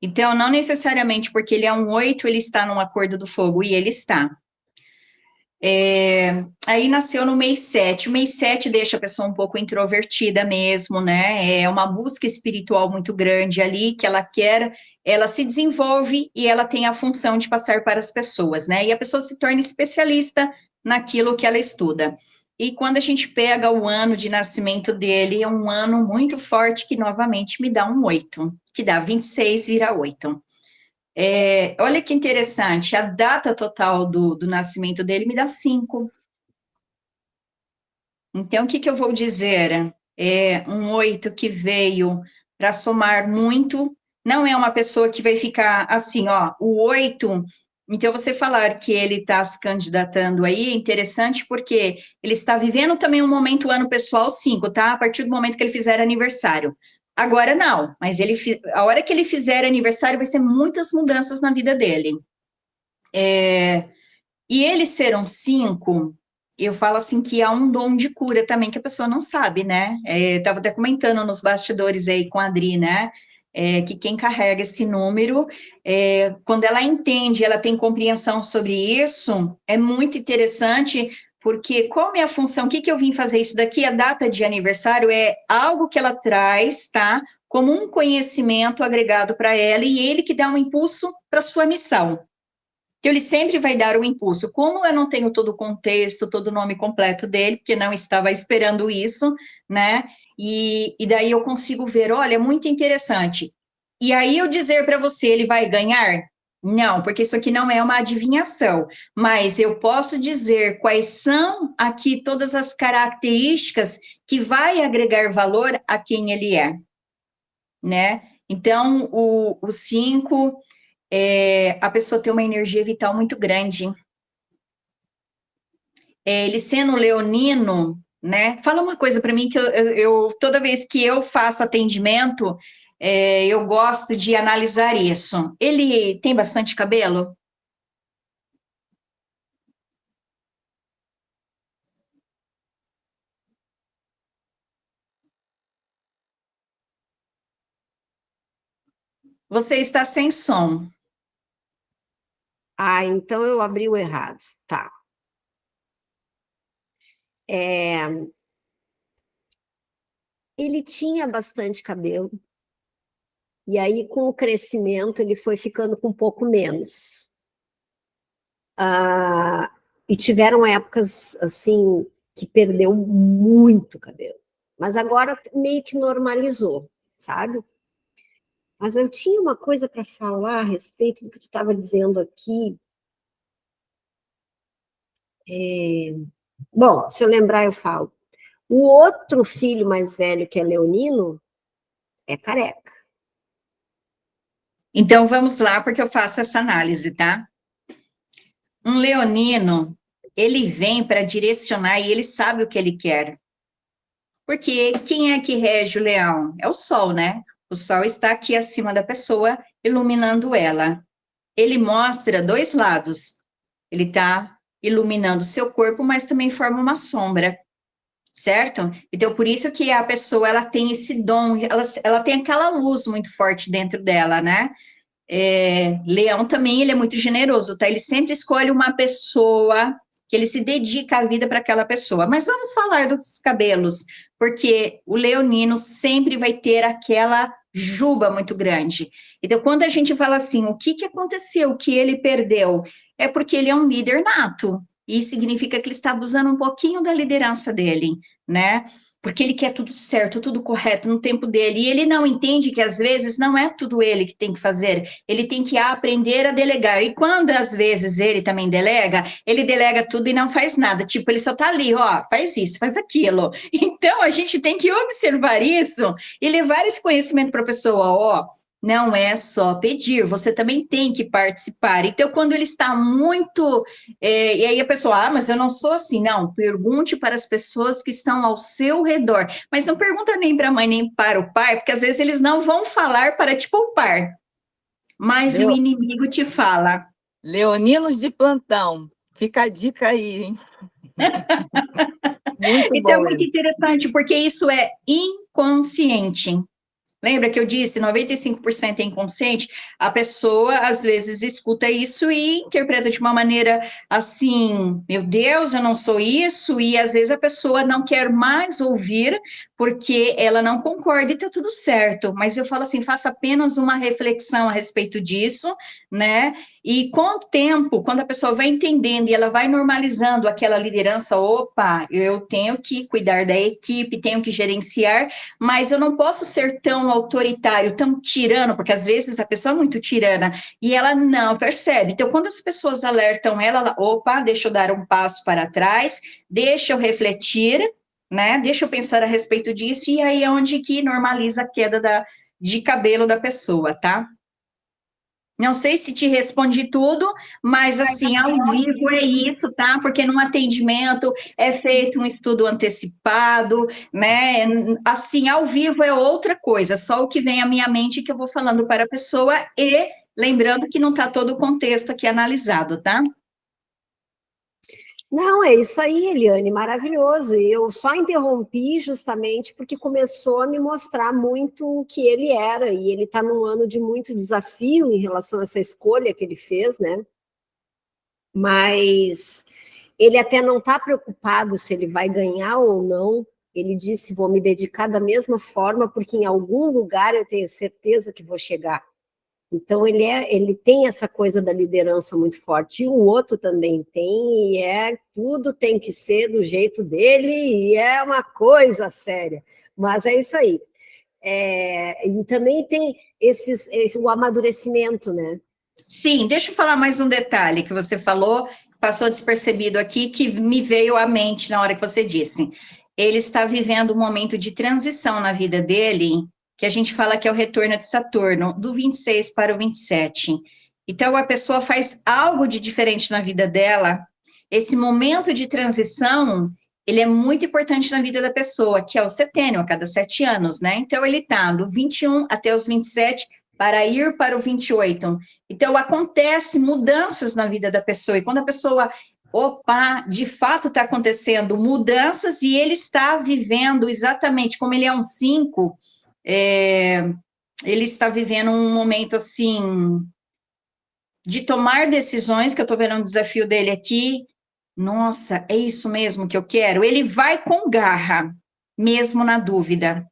Então, não necessariamente porque ele é um 8, ele está num acordo do fogo, e ele está. Aí nasceu no mês 7. O mês 7 deixa a pessoa um pouco introvertida mesmo, né? É uma busca espiritual muito grande ali, que ela quer, ela se desenvolve e ela tem a função de passar para as pessoas, né? E a pessoa se torna especialista naquilo que ela estuda. E quando a gente pega o ano de nascimento dele, é um ano muito forte que novamente me dá um 8, que dá 26, vira 8. Olha que interessante, a data total do nascimento dele me dá 5. Então, o que eu vou dizer? É um 8 que veio para somar muito, não é uma pessoa que vai ficar assim, ó, o 8, então você falar que ele está se candidatando aí, é interessante porque ele está vivendo também um momento ano pessoal 5, tá? A partir do momento que ele fizer aniversário. Agora não, mas a hora que ele fizer aniversário vai ser muitas mudanças na vida dele. E ele ser um 5, eu falo assim que há um dom de cura também que a pessoa não sabe, né? Estava até comentando nos bastidores aí com a Adri, né? Que quem carrega esse número, quando ela entende, ela tem compreensão sobre isso, é muito interessante, porque qual é a função, o que eu vim fazer isso daqui, a data de aniversário é algo que ela traz, tá? Como um conhecimento agregado para ela, e ele que dá um impulso para sua missão. Então, ele sempre vai dar o impulso. Como eu não tenho todo o contexto, todo o nome completo dele, porque não estava esperando isso, né? E daí eu consigo ver, olha, é muito interessante. E aí eu dizer para você, ele vai ganhar? Não, porque isso aqui não é uma adivinhação, mas eu posso dizer quais são aqui todas as características que vai agregar valor a quem ele é, né? Então, o 5, a pessoa tem uma energia vital muito grande. Ele sendo leonino, né? Fala uma coisa para mim que eu toda vez que eu faço atendimento, eu gosto de analisar isso. Ele tem bastante cabelo? Você está sem som. Ah, então eu abri o errado. Tá. Ele tinha bastante cabelo. E aí, com o crescimento, ele foi ficando com um pouco menos. E tiveram épocas, assim, que perdeu muito cabelo. Mas agora meio que normalizou, sabe? Mas eu tinha uma coisa para falar a respeito do que tu estava dizendo aqui. Bom, se eu lembrar, eu falo. O outro filho mais velho, que é leonino, é careca. Então, vamos lá, porque eu faço essa análise, tá? Um leonino, ele vem para direcionar e ele sabe o que ele quer. Porque quem é que rege o leão? É o sol, né? O sol está aqui acima da pessoa, iluminando ela. Ele mostra dois lados. Ele está iluminando o seu corpo, mas também forma uma sombra, certo? Então, por isso que a pessoa, ela tem esse dom, ela tem aquela luz muito forte dentro dela, né? Leão também, ele é muito generoso, tá? Ele sempre escolhe uma pessoa que ele se dedica a vida para aquela pessoa. Mas vamos falar dos cabelos, porque o leonino sempre vai ter aquela juba muito grande. Então, quando a gente fala assim, o que aconteceu, o que ele perdeu, é porque ele é um líder nato, e significa que ele está abusando um pouquinho da liderança dele, né? Porque ele quer tudo certo, tudo correto no tempo dele, e ele não entende que às vezes não é tudo ele que tem que fazer, ele tem que aprender a delegar, e quando às vezes ele também delega, ele delega tudo e não faz nada, tipo, ele só tá ali, ó, faz isso, faz aquilo. Então, a gente tem que observar isso e levar esse conhecimento para a pessoa, ó, não é só pedir, você também tem que participar. Então, quando ele está muito... e aí a pessoa, mas eu não sou assim. Não, pergunte para as pessoas que estão ao seu redor. Mas não pergunta nem para a mãe, nem para o pai, porque às vezes eles não vão falar para te poupar. mas o inimigo te fala. Leoninos de plantão. Fica a dica aí, hein? Muito Então, é bom muito isso. interessante, porque isso é inconsciente. Lembra que eu disse, 95% é inconsciente? A pessoa, às vezes, escuta isso e interpreta de uma maneira assim, meu Deus, eu não sou isso, e às vezes a pessoa não quer mais ouvir, porque ela não concorda e está tudo certo. Mas eu falo assim, faça apenas uma reflexão a respeito disso, né? E com o tempo, quando a pessoa vai entendendo e ela vai normalizando aquela liderança, opa, eu tenho que cuidar da equipe, tenho que gerenciar, mas eu não posso ser tão autoritário, tão tirano, porque às vezes a pessoa é muito tirana e ela não percebe. Então, quando as pessoas alertam ela, opa, deixa eu dar um passo para trás, deixa eu refletir, né? Deixa eu pensar a respeito disso, e aí é onde que normaliza a queda de cabelo da pessoa, tá? Não sei se te respondi tudo, mas assim, ao vivo é isso, tá? Porque no atendimento é feito um estudo antecipado, né? Assim, ao vivo é outra coisa, só o que vem à minha mente que eu vou falando para a pessoa, e lembrando que não está todo o contexto aqui analisado, tá? Não, é isso aí, Eliane, maravilhoso. E eu só interrompi justamente porque começou a me mostrar muito o que ele era, e ele está num ano de muito desafio em relação a essa escolha que ele fez, né? Mas ele até não está preocupado se ele vai ganhar ou não. Ele disse, vou me dedicar da mesma forma, porque em algum lugar eu tenho certeza que vou chegar. Então, ele tem essa coisa da liderança muito forte, e o outro também tem, e tudo tem que ser do jeito dele, e é uma coisa séria, mas é isso aí. E também tem o amadurecimento, né? Sim, deixa eu falar mais um detalhe que você falou, passou despercebido aqui, que me veio à mente na hora que você disse. Ele está vivendo um momento de transição na vida dele, que a gente fala que é o retorno de Saturno, do 26 para o 27. Então, a pessoa faz algo de diferente na vida dela. Esse momento de transição, ele é muito importante na vida da pessoa, que é o setênio, a cada 7 anos, né? Então, ele está do 21 até os 27, para ir para o 28. Então, acontece mudanças na vida da pessoa, e quando a pessoa, opa, de fato está acontecendo mudanças, e ele está vivendo exatamente como ele é um 5, ele está vivendo um momento, assim, de tomar decisões, que eu estou vendo um desafio dele aqui. Nossa, é isso mesmo que eu quero? Ele vai com garra, mesmo na dúvida,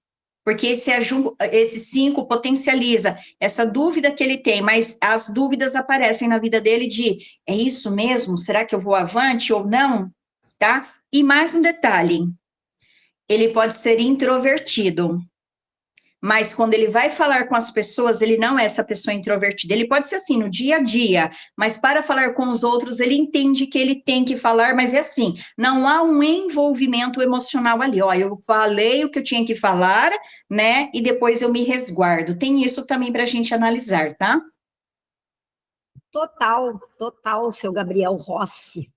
porque esse 5 potencializa essa dúvida que ele tem, mas as dúvidas aparecem na vida dele de, é isso mesmo? Será que eu vou avante ou não? Tá? E mais um detalhe, ele pode ser introvertido, mas quando ele vai falar com as pessoas, ele não é essa pessoa introvertida. Ele pode ser assim no dia a dia, mas para falar com os outros, ele entende que ele tem que falar, mas é assim, não há um envolvimento emocional ali. Ó, eu falei o que eu tinha que falar, né? E depois eu me resguardo. Tem isso também para a gente analisar, tá? Total, seu Gabriel Rossi.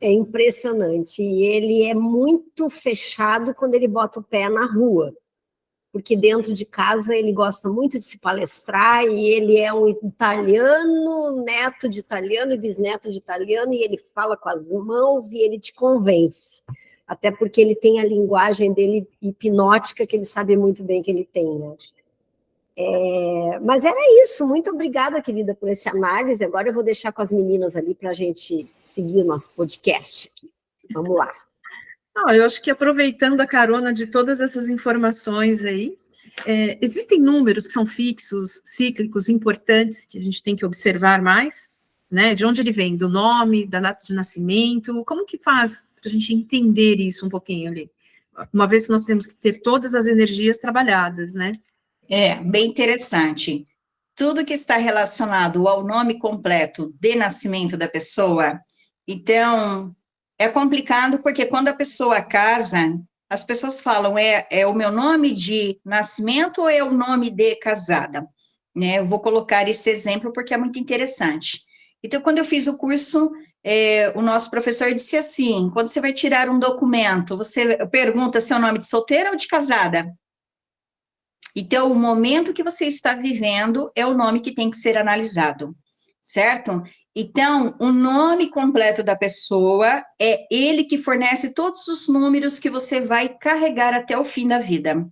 É impressionante. E ele é muito fechado quando ele bota o pé na rua, porque dentro de casa ele gosta muito de se palestrar, e ele é um italiano, neto de italiano e bisneto de italiano, e ele fala com as mãos e ele te convence, até porque ele tem a linguagem dele hipnótica, que ele sabe muito bem que ele tem, né? Mas era isso, muito obrigada, querida, por essa análise. Agora eu vou deixar com as meninas ali para a gente seguir o nosso podcast. Vamos lá. Eu acho que aproveitando a carona de todas essas informações aí, existem números que são fixos, cíclicos, importantes, que a gente tem que observar mais, né? De onde ele vem? Do nome, da data de nascimento? Como que faz para a gente entender isso um pouquinho ali? Uma vez que nós temos que ter todas as energias trabalhadas, né? Bem interessante. Tudo que está relacionado ao nome completo de nascimento da pessoa, então, é complicado porque quando a pessoa casa, as pessoas falam, é o meu nome de nascimento ou é o nome de casada? Né? Eu vou colocar esse exemplo porque é muito interessante. Então, quando eu fiz o curso, o nosso professor disse assim, quando você vai tirar um documento, você pergunta se é o nome de solteira ou de casada? Então, o momento que você está vivendo é o nome que tem que ser analisado, certo? Então, o nome completo da pessoa é ele que fornece todos os números que você vai carregar até o fim da vida,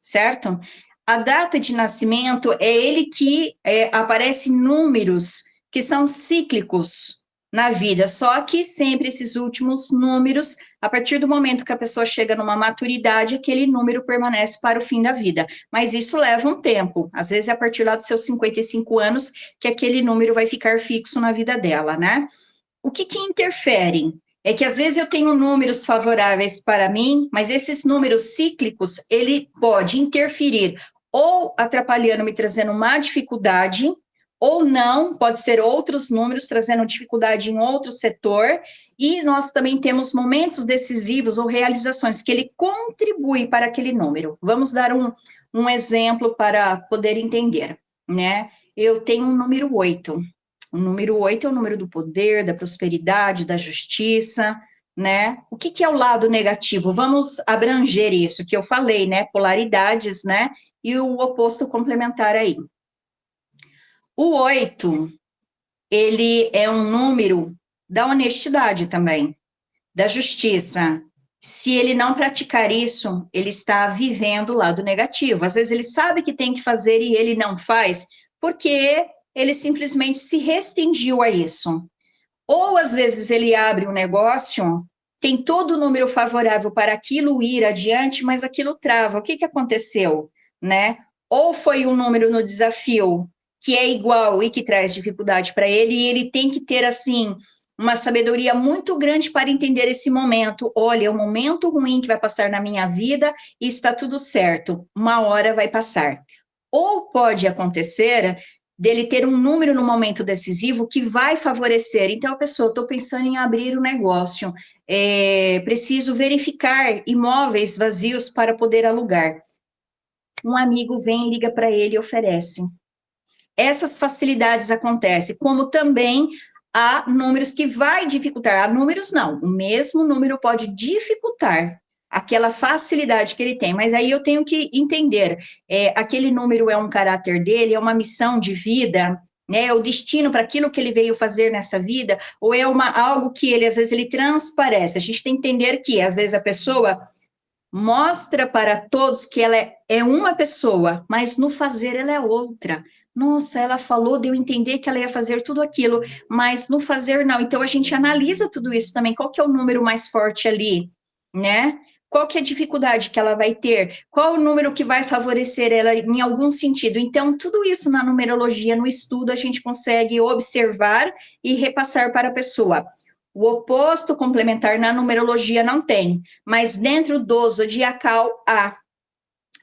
certo? A data de nascimento é ele que aparece números que são cíclicos na vida, só que sempre esses últimos números, a partir do momento que a pessoa chega numa maturidade, aquele número permanece para o fim da vida. Mas isso leva um tempo, às vezes é a partir lá dos seus 55 anos que aquele número vai ficar fixo na vida dela, né? O que interfere? É que às vezes eu tenho números favoráveis para mim, mas esses números cíclicos, ele pode interferir ou atrapalhando, me trazendo uma dificuldade, ou não, pode ser outros números trazendo dificuldade em outro setor, e nós também temos momentos decisivos ou realizações que ele contribui para aquele número. Vamos dar um exemplo para poder entender, né? Eu tenho um número 8. O número 8 é o número do poder, da prosperidade, da justiça, né? O que é o lado negativo? Vamos abranger isso que eu falei, né? Polaridades, né? E o oposto complementar aí. O 8, ele é um número da honestidade também, da justiça. Se ele não praticar isso, ele está vivendo o lado negativo. Às vezes ele sabe que tem que fazer e ele não faz, porque ele simplesmente se restringiu a isso. Ou às vezes ele abre um negócio, tem todo o número favorável para aquilo ir adiante, mas aquilo trava. O que aconteceu, né? Ou foi um número no desafio que é igual e que traz dificuldade para ele, e ele tem que ter, assim, uma sabedoria muito grande para entender esse momento. Olha, é um momento ruim que vai passar na minha vida e está tudo certo. Uma hora vai passar. Ou pode acontecer dele ter um número no momento decisivo que vai favorecer. Então, a pessoa, estou pensando em abrir um negócio, preciso verificar imóveis vazios para poder alugar. Um amigo vem, liga para ele e oferece. Essas facilidades acontecem, como também há números que vai dificultar. Há números não, o mesmo número pode dificultar aquela facilidade que ele tem, mas aí eu tenho que entender, aquele número é um caráter dele, é uma missão de vida, né, é o destino para aquilo que ele veio fazer nessa vida, ou é algo que ele, às vezes, ele transparece. A gente tem que entender que, às vezes, a pessoa mostra para todos que ela é uma pessoa, mas no fazer ela é outra. Nossa, ela falou, deu a entender que ela ia fazer tudo aquilo, mas no fazer não. Então, a gente analisa tudo isso também. Qual que é o número mais forte ali, né? Qual que é a dificuldade que ela vai ter? Qual o número que vai favorecer ela em algum sentido? Então, tudo isso na numerologia, no estudo, a gente consegue observar e repassar para a pessoa. O oposto complementar na numerologia não tem, mas dentro do zodiacal há.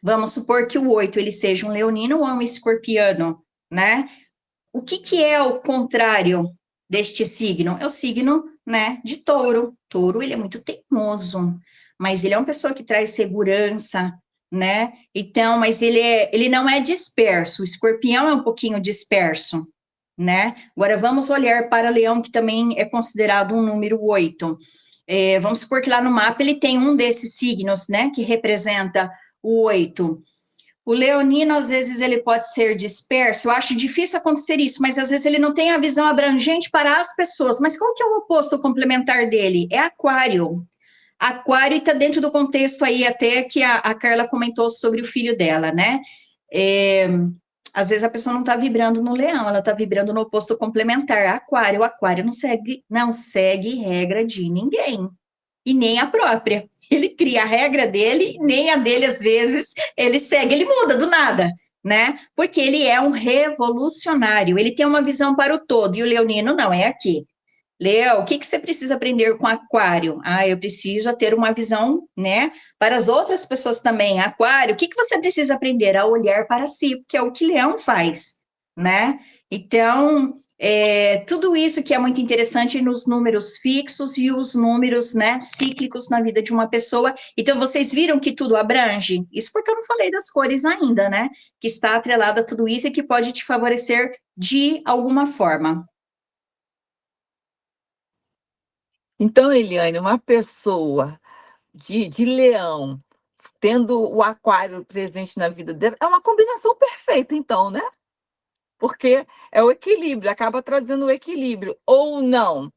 Vamos supor que o 8 ele seja um leonino ou um escorpiano, né? O que é o contrário deste signo? É o signo, né, de touro. Touro, ele é muito teimoso, mas ele é uma pessoa que traz segurança, né? Então, mas ele não é disperso. O escorpião é um pouquinho disperso, né? Agora, vamos olhar para leão, que também é considerado um número 8. Vamos supor que lá no mapa ele tem um desses signos, né, que representa o 8. O leonino, às vezes, ele pode ser disperso. Eu acho difícil acontecer isso, mas às vezes ele não tem a visão abrangente para as pessoas. Mas qual que é o oposto complementar dele? É aquário. Aquário está dentro do contexto aí até que a Carla comentou sobre o filho dela, né? Às vezes a pessoa não está vibrando no leão, ela está vibrando no oposto complementar. Aquário, o aquário não segue regra de ninguém, e nem a própria. Ele cria a regra dele, nem a dele, às vezes, ele segue, ele muda do nada, né? Porque ele é um revolucionário, ele tem uma visão para o todo, e o leonino não, é aqui. Leo, o que você precisa aprender com aquário? Eu preciso ter uma visão, né, para as outras pessoas também. Aquário, o que você precisa aprender? A olhar para si, porque é o que leão faz, né? Então, tudo isso que é muito interessante nos números fixos e os números, né, cíclicos na vida de uma pessoa. Então, vocês viram que tudo abrange? Isso porque eu não falei das cores ainda, né? Que está atrelado a tudo isso e que pode te favorecer de alguma forma. Então, Eliane, uma pessoa de leão tendo o aquário presente na vida dela, é uma combinação perfeita, então, né? Porque é o equilíbrio, acaba trazendo o equilíbrio, ou não?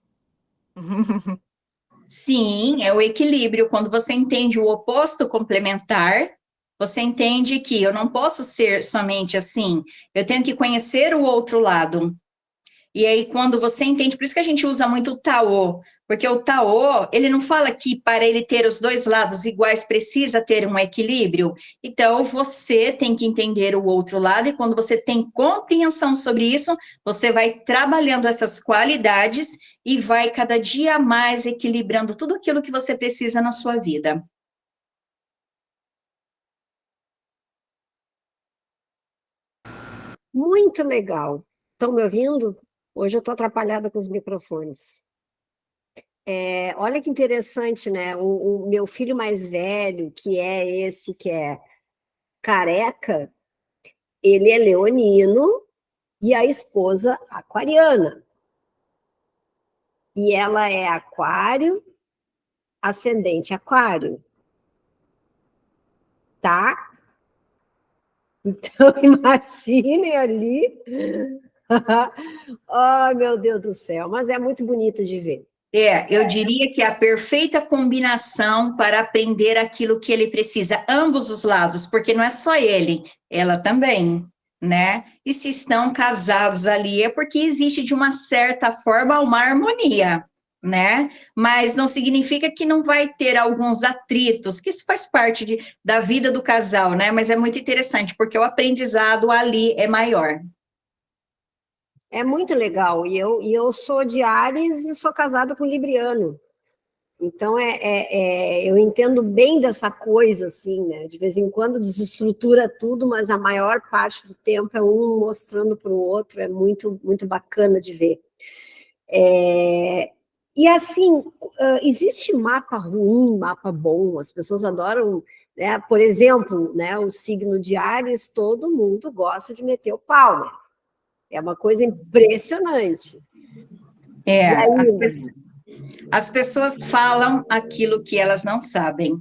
Sim, é o equilíbrio. Quando você entende o oposto complementar, você entende que eu não posso ser somente assim, eu tenho que conhecer o outro lado. E aí, quando você entende, por isso que a gente usa muito o Tao, porque o Tao, ele não fala que para ele ter os dois lados iguais precisa ter um equilíbrio. Então, você tem que entender o outro lado, e quando você tem compreensão sobre isso, você vai trabalhando essas qualidades e vai cada dia mais equilibrando tudo aquilo que você precisa na sua vida. Muito legal. Estão me ouvindo? Hoje eu estou atrapalhada com os microfones. Olha que interessante, né? O meu filho mais velho, que é esse que é careca, ele é leonino e a esposa aquariana. E ela é aquário, ascendente aquário. Tá? Então, imaginem ali. Oh, meu Deus do céu, mas é muito bonito de ver. Eu diria que é a perfeita combinação para aprender aquilo que ele precisa, ambos os lados, porque não é só ele, ela também, né? E se estão casados ali, é porque existe, de uma certa forma, uma harmonia, né? Mas não significa que não vai ter alguns atritos, que isso faz parte da vida do casal, né? Mas é muito interessante, porque o aprendizado ali é maior. É muito legal. E eu sou de Áries e sou casada com Libriano. Então, eu entendo bem dessa coisa, assim, né? De vez em quando desestrutura tudo, mas a maior parte do tempo é um mostrando para o outro. É muito, muito bacana de ver. E, assim, existe mapa ruim, mapa bom. As pessoas adoram, né? Por exemplo, né, o signo de Áries, todo mundo gosta de meter o pau, né? É uma coisa impressionante. E aí, As pessoas falam aquilo que elas não sabem,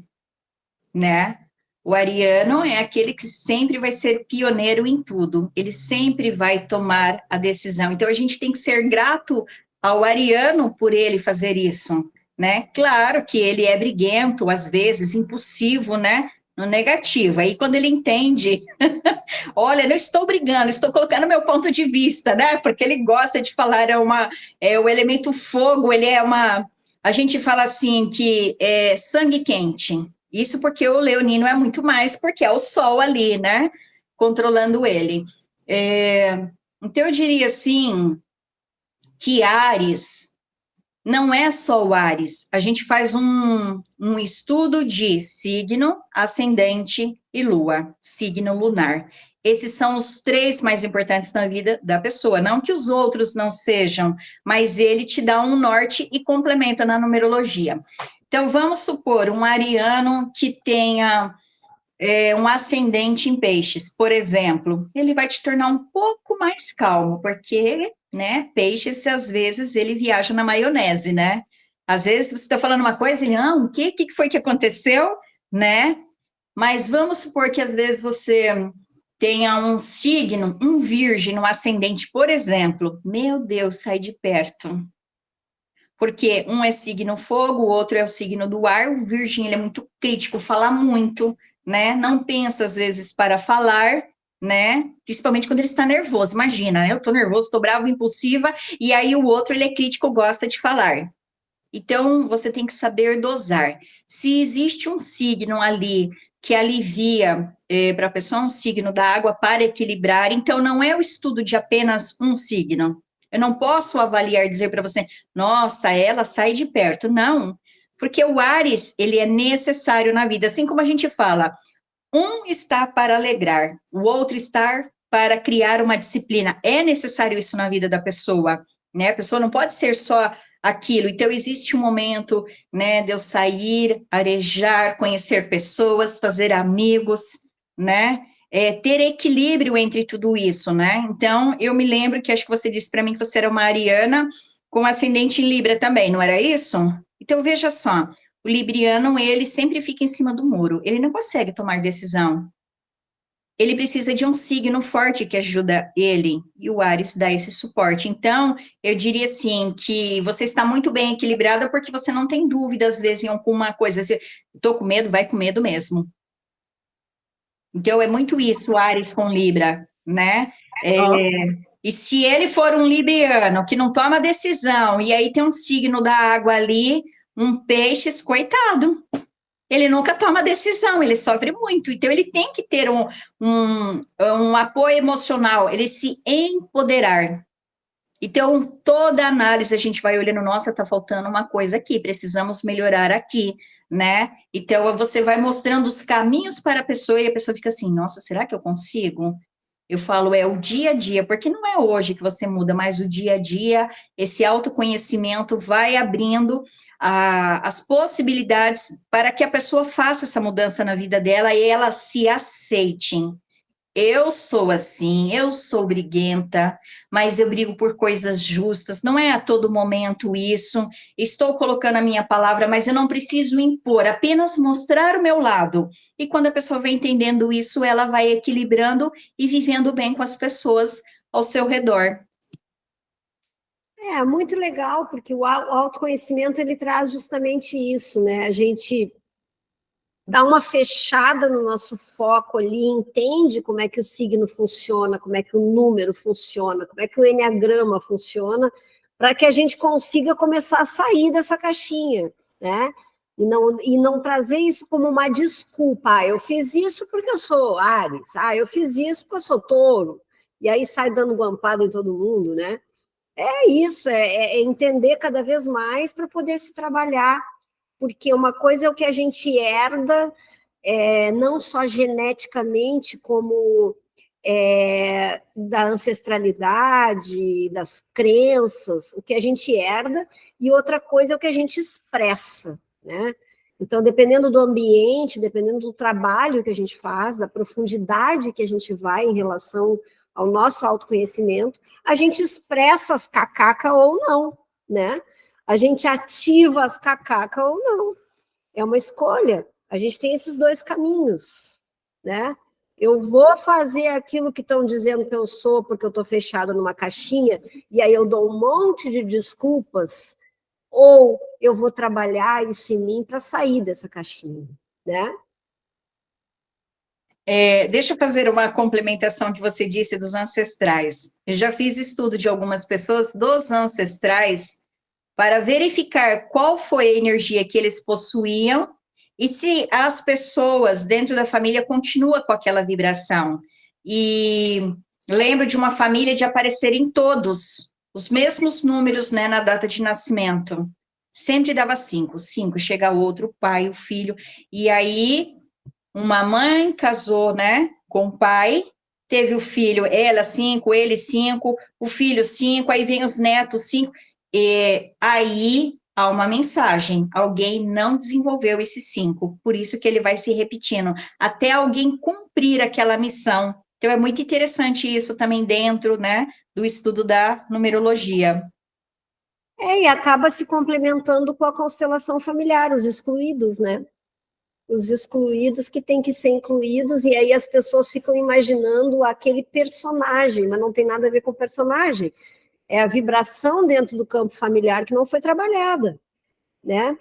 né? O ariano é aquele que sempre vai ser pioneiro em tudo, ele sempre vai tomar a decisão. Então, a gente tem que ser grato ao ariano por ele fazer isso, né? Claro que ele é briguento, às vezes, impulsivo, né? No negativo. Aí, quando ele entende, olha, não estou brigando, estou colocando meu ponto de vista, né? Porque ele gosta de falar, o elemento fogo, ele é uma. A gente fala assim que é sangue quente. Isso porque o leonino é muito mais, porque é o sol ali, né? Controlando ele. Então, eu diria assim que Áries não é só o Áries. A gente faz um estudo de signo, ascendente e lua, signo lunar. Esses são os 3 mais importantes na vida da pessoa. Não que os outros não sejam, mas ele te dá um norte e complementa na numerologia. Então, vamos supor um ariano que tenha um ascendente em peixes, por exemplo, ele vai te tornar um pouco mais calmo, porque, né, peixes, às vezes, ele viaja na maionese, né? Às vezes, você está falando uma coisa, ele, o que foi que aconteceu, né? Mas vamos supor que, às vezes, você tenha um signo, um virgem no ascendente, por exemplo, meu Deus, sai de perto. Porque um é signo fogo, o outro é o signo do ar, o virgem, ele é muito crítico, fala muito, né? Não pensa, às vezes, para falar, né? Principalmente quando ele está nervoso. Imagina, né? Eu estou nervoso, estou bravo, impulsiva, e aí o outro, ele é crítico, gosta de falar. Então, você tem que saber dosar. Se existe um signo ali que alivia para a pessoa, um signo da água para equilibrar, então não é o estudo de apenas um signo. Eu não posso avaliar, dizer para você, nossa, ela sai de perto. Não, porque o Áries, ele é necessário na vida. Assim como a gente fala, um está para alegrar, o outro está para criar uma disciplina. É necessário isso na vida da pessoa, né? A pessoa não pode ser só aquilo. Então, existe um momento, né, de eu sair, arejar, conhecer pessoas, fazer amigos, né? Ter equilíbrio entre tudo isso, né? Então, eu me lembro que acho que você disse para mim que você era uma ariana com ascendente em Libra também, não era isso? Então, veja só, O libriano, ele sempre fica em cima do muro, ele não consegue tomar decisão. Ele precisa de um signo forte que ajuda ele, e o Áries dá esse suporte. Então, eu diria assim, que você está muito bem equilibrada porque você não tem dúvida, às vezes, em alguma coisa. Se estou com medo, vai com medo mesmo. Então, é muito isso, Áries com Libra, né? E se ele for um libriano que não toma decisão, e aí tem um signo da água ali, um peixes, coitado. Ele nunca toma decisão, ele sofre muito. Então, ele tem que ter um apoio emocional, ele se empoderar. Então, toda análise a gente vai olhando, nossa, tá faltando uma coisa aqui, precisamos melhorar aqui, né? Então, você vai mostrando os caminhos para a pessoa e a pessoa fica assim, nossa, será que eu consigo? Eu falo, é o dia a dia, porque não é hoje que você muda, mas o dia a dia, esse autoconhecimento vai abrindo as possibilidades para que a pessoa faça essa mudança na vida dela e ela se aceite. Eu sou assim, eu sou briguenta, mas eu brigo por coisas justas, não é a todo momento isso, estou colocando a minha palavra, mas eu não preciso impor, apenas mostrar o meu lado. E quando a pessoa vai entendendo isso, ela vai equilibrando e vivendo bem com as pessoas ao seu redor. É muito legal, porque o autoconhecimento ele traz justamente isso, né? A gente dá uma fechada no nosso foco ali, entende como é que o signo funciona, como é que o número funciona, como é que o enneagrama funciona, para que a gente consiga começar a sair dessa caixinha, né? E não trazer isso como uma desculpa. Ah, eu fiz isso porque eu sou Áries. Ah, eu fiz isso porque eu sou Touro. E aí sai dando guampada em todo mundo, né? É isso, é entender cada vez mais para poder se trabalhar, porque uma coisa é o que a gente herda, não só geneticamente, como da ancestralidade, das crenças, o que a gente herda, e outra coisa é o que a gente expressa, né? Então, dependendo do ambiente, dependendo do trabalho que a gente faz, da profundidade que a gente vai em relação ao nosso autoconhecimento, a gente expressa as cacacas ou não, né? A gente ativa as cacacas ou não. É uma escolha. A gente tem esses dois caminhos, né? Eu vou fazer aquilo que estão dizendo que eu sou porque eu estou fechada numa caixinha e aí eu dou um monte de desculpas, ou eu vou trabalhar isso em mim para sair dessa caixinha, né? Deixa eu fazer uma complementação que você disse dos ancestrais. Eu já fiz estudo de algumas pessoas dos ancestrais para verificar qual foi a energia que eles possuíam e se as pessoas dentro da família continuam com aquela vibração. E lembro de uma família de aparecerem todos os mesmos números, né, na data de nascimento. Sempre dava 5, chega outro, o pai, o filho, e aí uma mãe casou, né, com o pai, teve o filho, ela 5, ele 5, o filho 5, aí vem os netos 5, e aí há uma mensagem, alguém não desenvolveu esses 5, por isso que ele vai se repetindo, até alguém cumprir aquela missão. Então, é muito interessante isso também dentro, né, do estudo da numerologia. E acaba se complementando com a constelação familiar, os excluídos, né? Os excluídos que têm que ser incluídos, e aí as pessoas ficam imaginando aquele personagem, mas não tem nada a ver com o personagem. É a vibração dentro do campo familiar que não foi trabalhada, né?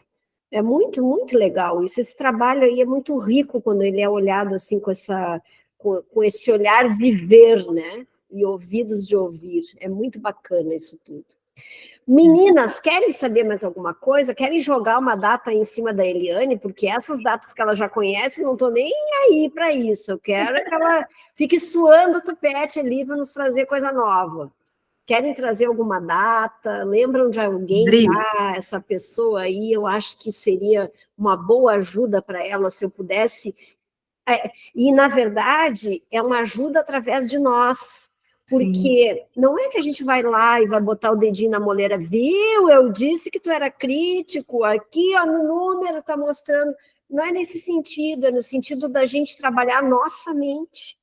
É muito, muito legal isso. Esse trabalho aí é muito rico quando ele é olhado assim com esse olhar de ver, né? E ouvidos de ouvir. É muito bacana isso tudo. Meninas, querem saber mais alguma coisa? Querem jogar uma data em cima da Eliane? Porque essas datas que ela já conhece, não estou nem aí para isso. Eu quero que ela fique suando o tupete ali para nos trazer coisa nova. Querem trazer alguma data? Lembram de alguém? Essa pessoa aí, eu acho que seria uma boa ajuda para ela, se eu pudesse. E, na verdade, é uma ajuda através de nós. Porque sim, não é que a gente vai lá e vai botar o dedinho na moleira, viu? Eu disse que tu era crítico, aqui ó, no número está mostrando. Não é nesse sentido, é no sentido da gente trabalhar a nossa mente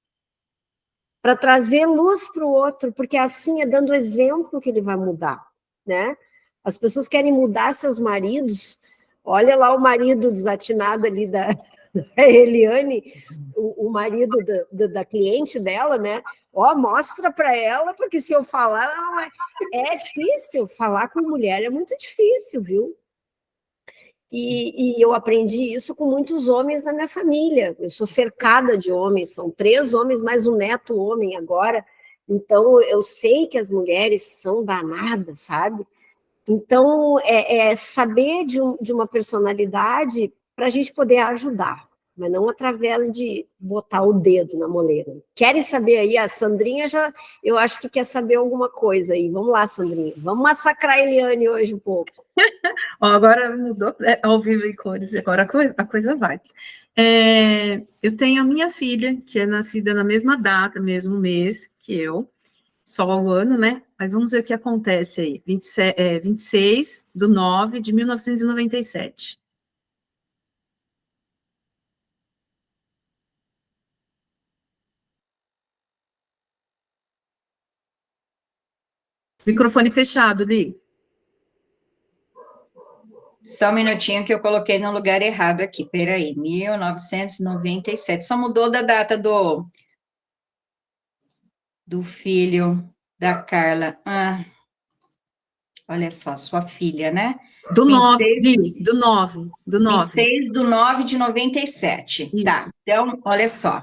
para trazer luz para o outro, porque assim é dando exemplo que ele vai mudar, né? As pessoas querem mudar seus maridos Olha lá o marido desatinado ali da Eliane, o marido da cliente dela, né? Ó, mostra para ela, porque se eu falar, ela não vai... É difícil, falar com mulher é muito difícil, viu? E eu aprendi isso com muitos homens na minha família. Eu sou cercada de homens, são 3 homens, mais um neto homem agora. Então, eu sei que as mulheres são danadas, sabe? Então, saber de uma personalidade para a gente poder ajudar, mas não através de botar o dedo na moleira. Querem saber aí? A Sandrinha eu acho que quer saber alguma coisa aí. Vamos lá, Sandrinha. Vamos massacrar a Eliane hoje um pouco. Ó, agora mudou, ao vivo em cores, agora a coisa vai. Eu tenho a minha filha, que é nascida na mesma data, mesmo mês que eu, só o ano, né? Mas vamos ver o que acontece aí. 26/9/1997. Microfone fechado, Li. Só um minutinho que eu coloquei no lugar errado aqui. Peraí, 1997. Só mudou da data do filho da Carla. Olha só, sua filha, né? Do 9, Li, do 9. 26/9/97. Isso. Tá, então, olha só.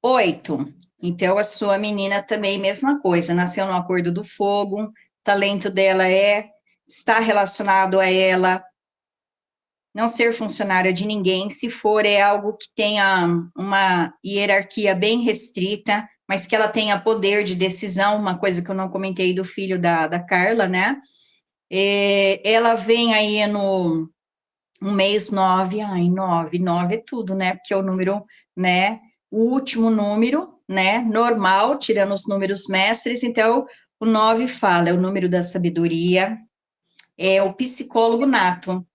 8. Então, a sua menina também, mesma coisa, nasceu no Acordo do Fogo, o talento dela está relacionado a ela não ser funcionária de ninguém, se for é algo que tenha uma hierarquia bem restrita, mas que ela tenha poder de decisão, uma coisa que eu não comentei do filho da Carla, né? Ela vem aí no mês 9, 9 é tudo, né? Porque é o número, né? O último número, né? Normal, tirando os números mestres, então o 9 fala, é o número da sabedoria, é o psicólogo nato,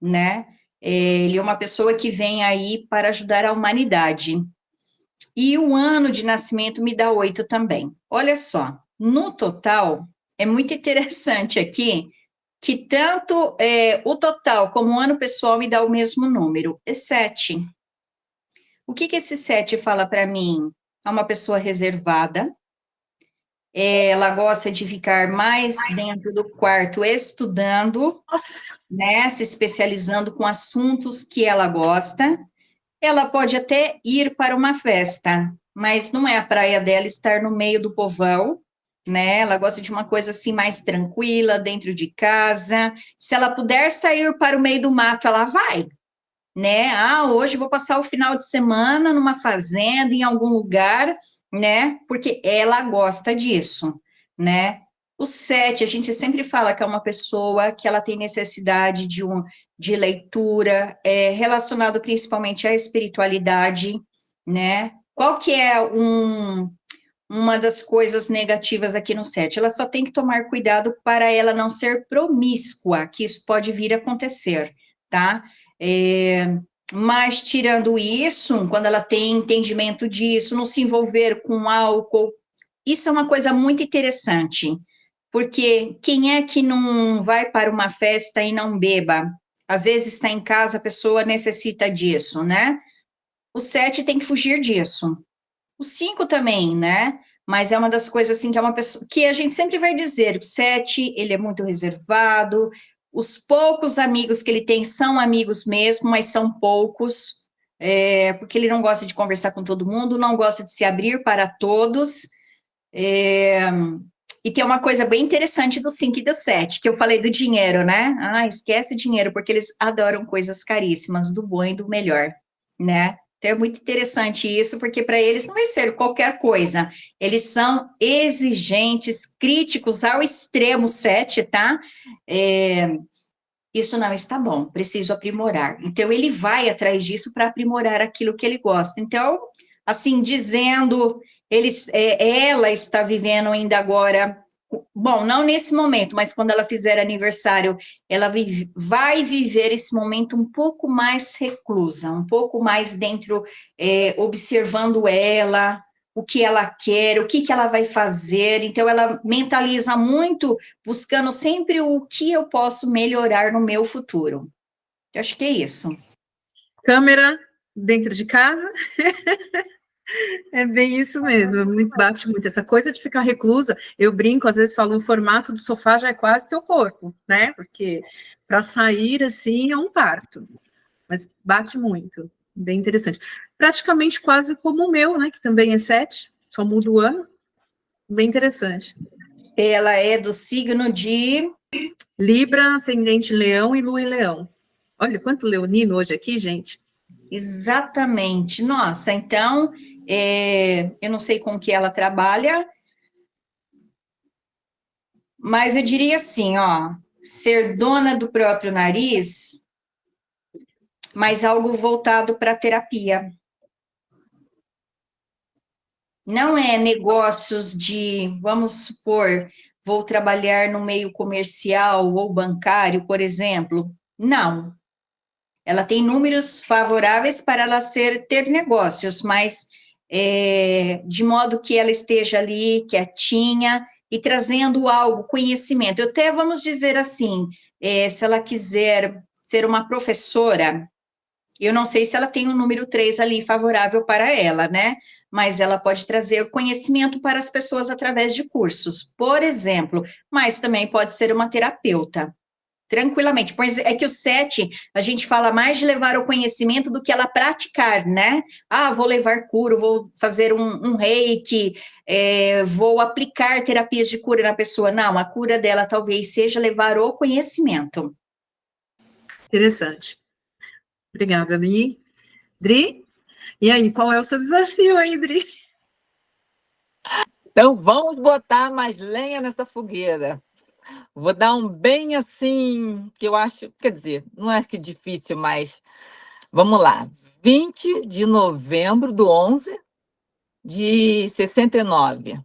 né? Ele é uma pessoa que vem aí para ajudar a humanidade. E o ano de nascimento me dá 8 também. Olha só, no total, é muito interessante aqui, que tanto o total como o ano pessoal me dá o mesmo número, é 7. O que esse 7 fala para mim? É uma pessoa reservada, ela gosta de ficar mais dentro do quarto estudando, né, se especializando com assuntos que ela gosta. Ela pode até ir para uma festa, mas não é a praia dela estar no meio do povão, né? Ela gosta de uma coisa assim mais tranquila, dentro de casa. Se ela puder sair para o meio do mato, ela vai, né? Hoje vou passar o final de semana numa fazenda, em algum lugar, né? Porque ela gosta disso, né? O 7, a gente sempre fala que é uma pessoa que ela tem necessidade de leitura, relacionado principalmente à espiritualidade, né? Qual que é uma das coisas negativas aqui no 7? Ela só tem que tomar cuidado para ela não ser promíscua, que isso pode vir a acontecer, tá? Mas, tirando isso, quando ela tem entendimento disso, não se envolver com álcool, isso é uma coisa muito interessante, porque quem é que não vai para uma festa e não beba? Às vezes está em casa, a pessoa necessita disso, né? O 7 tem que fugir disso. O 5 também, né? Mas é uma das coisas assim que é uma pessoa que a gente sempre vai dizer, o 7, ele é muito reservado, os poucos amigos que ele tem são amigos mesmo, mas são poucos, porque ele não gosta de conversar com todo mundo, não gosta de se abrir para todos. E tem uma coisa bem interessante do 5 e do 7, que eu falei do dinheiro, né? Esquece o dinheiro, porque eles adoram coisas caríssimas, do bom e do melhor, né? Então, é muito interessante isso, porque para eles não vai ser qualquer coisa. Eles são exigentes, críticos ao extremo 7, tá? Isso não está bom, preciso aprimorar. Então, ele vai atrás disso para aprimorar aquilo que ele gosta. Então, assim, dizendo, ela está vivendo ainda agora, bom, não nesse momento, mas quando ela fizer aniversário, ela vai viver esse momento um pouco mais reclusa, um pouco mais dentro, observando ela, o que ela quer, o que ela vai fazer. Então, ela mentaliza muito, buscando sempre o que eu posso melhorar no meu futuro. Eu acho que é isso. Câmera dentro de casa. É bem isso mesmo, bate muito. Essa coisa de ficar reclusa, eu brinco, às vezes falo, o formato do sofá já é quase teu corpo, né? Porque para sair assim é um parto, mas bate muito, bem interessante. Praticamente quase como o meu, né? Que também é 7, só muda o ano, bem interessante. Ela é do signo de Libra, ascendente Leão e Lua em Leão. Olha quanto leonino hoje aqui, gente. Exatamente. Nossa, então, eu não sei com que ela trabalha, mas eu diria assim, ó, ser dona do próprio nariz, mas algo voltado para a terapia. Não é negócios de, vamos supor, vou trabalhar no meio comercial ou bancário, por exemplo. Não. Ela tem números favoráveis para ela ter negócios, mas de modo que ela esteja ali quietinha e trazendo algo, conhecimento. Eu até vamos dizer assim, se ela quiser ser uma professora, eu não sei se ela tem um número 3 ali favorável para ela, né? Mas ela pode trazer conhecimento para as pessoas através de cursos, por exemplo, mas também pode ser uma terapeuta. Tranquilamente, pois é que o 7, a gente fala mais de levar o conhecimento do que ela praticar, né? Ah, vou levar cura, vou fazer um reiki, vou aplicar terapias de cura na pessoa. Não, a cura dela talvez seja levar o conhecimento. Interessante. Obrigada, Dri. Dri, e aí, qual é o seu desafio aí, Dri? Então, vamos botar mais lenha nessa fogueira. Vou dar um bem assim, que eu acho, quer dizer, não acho que é difícil, mas vamos lá. 20 de novembro do 11 de 69.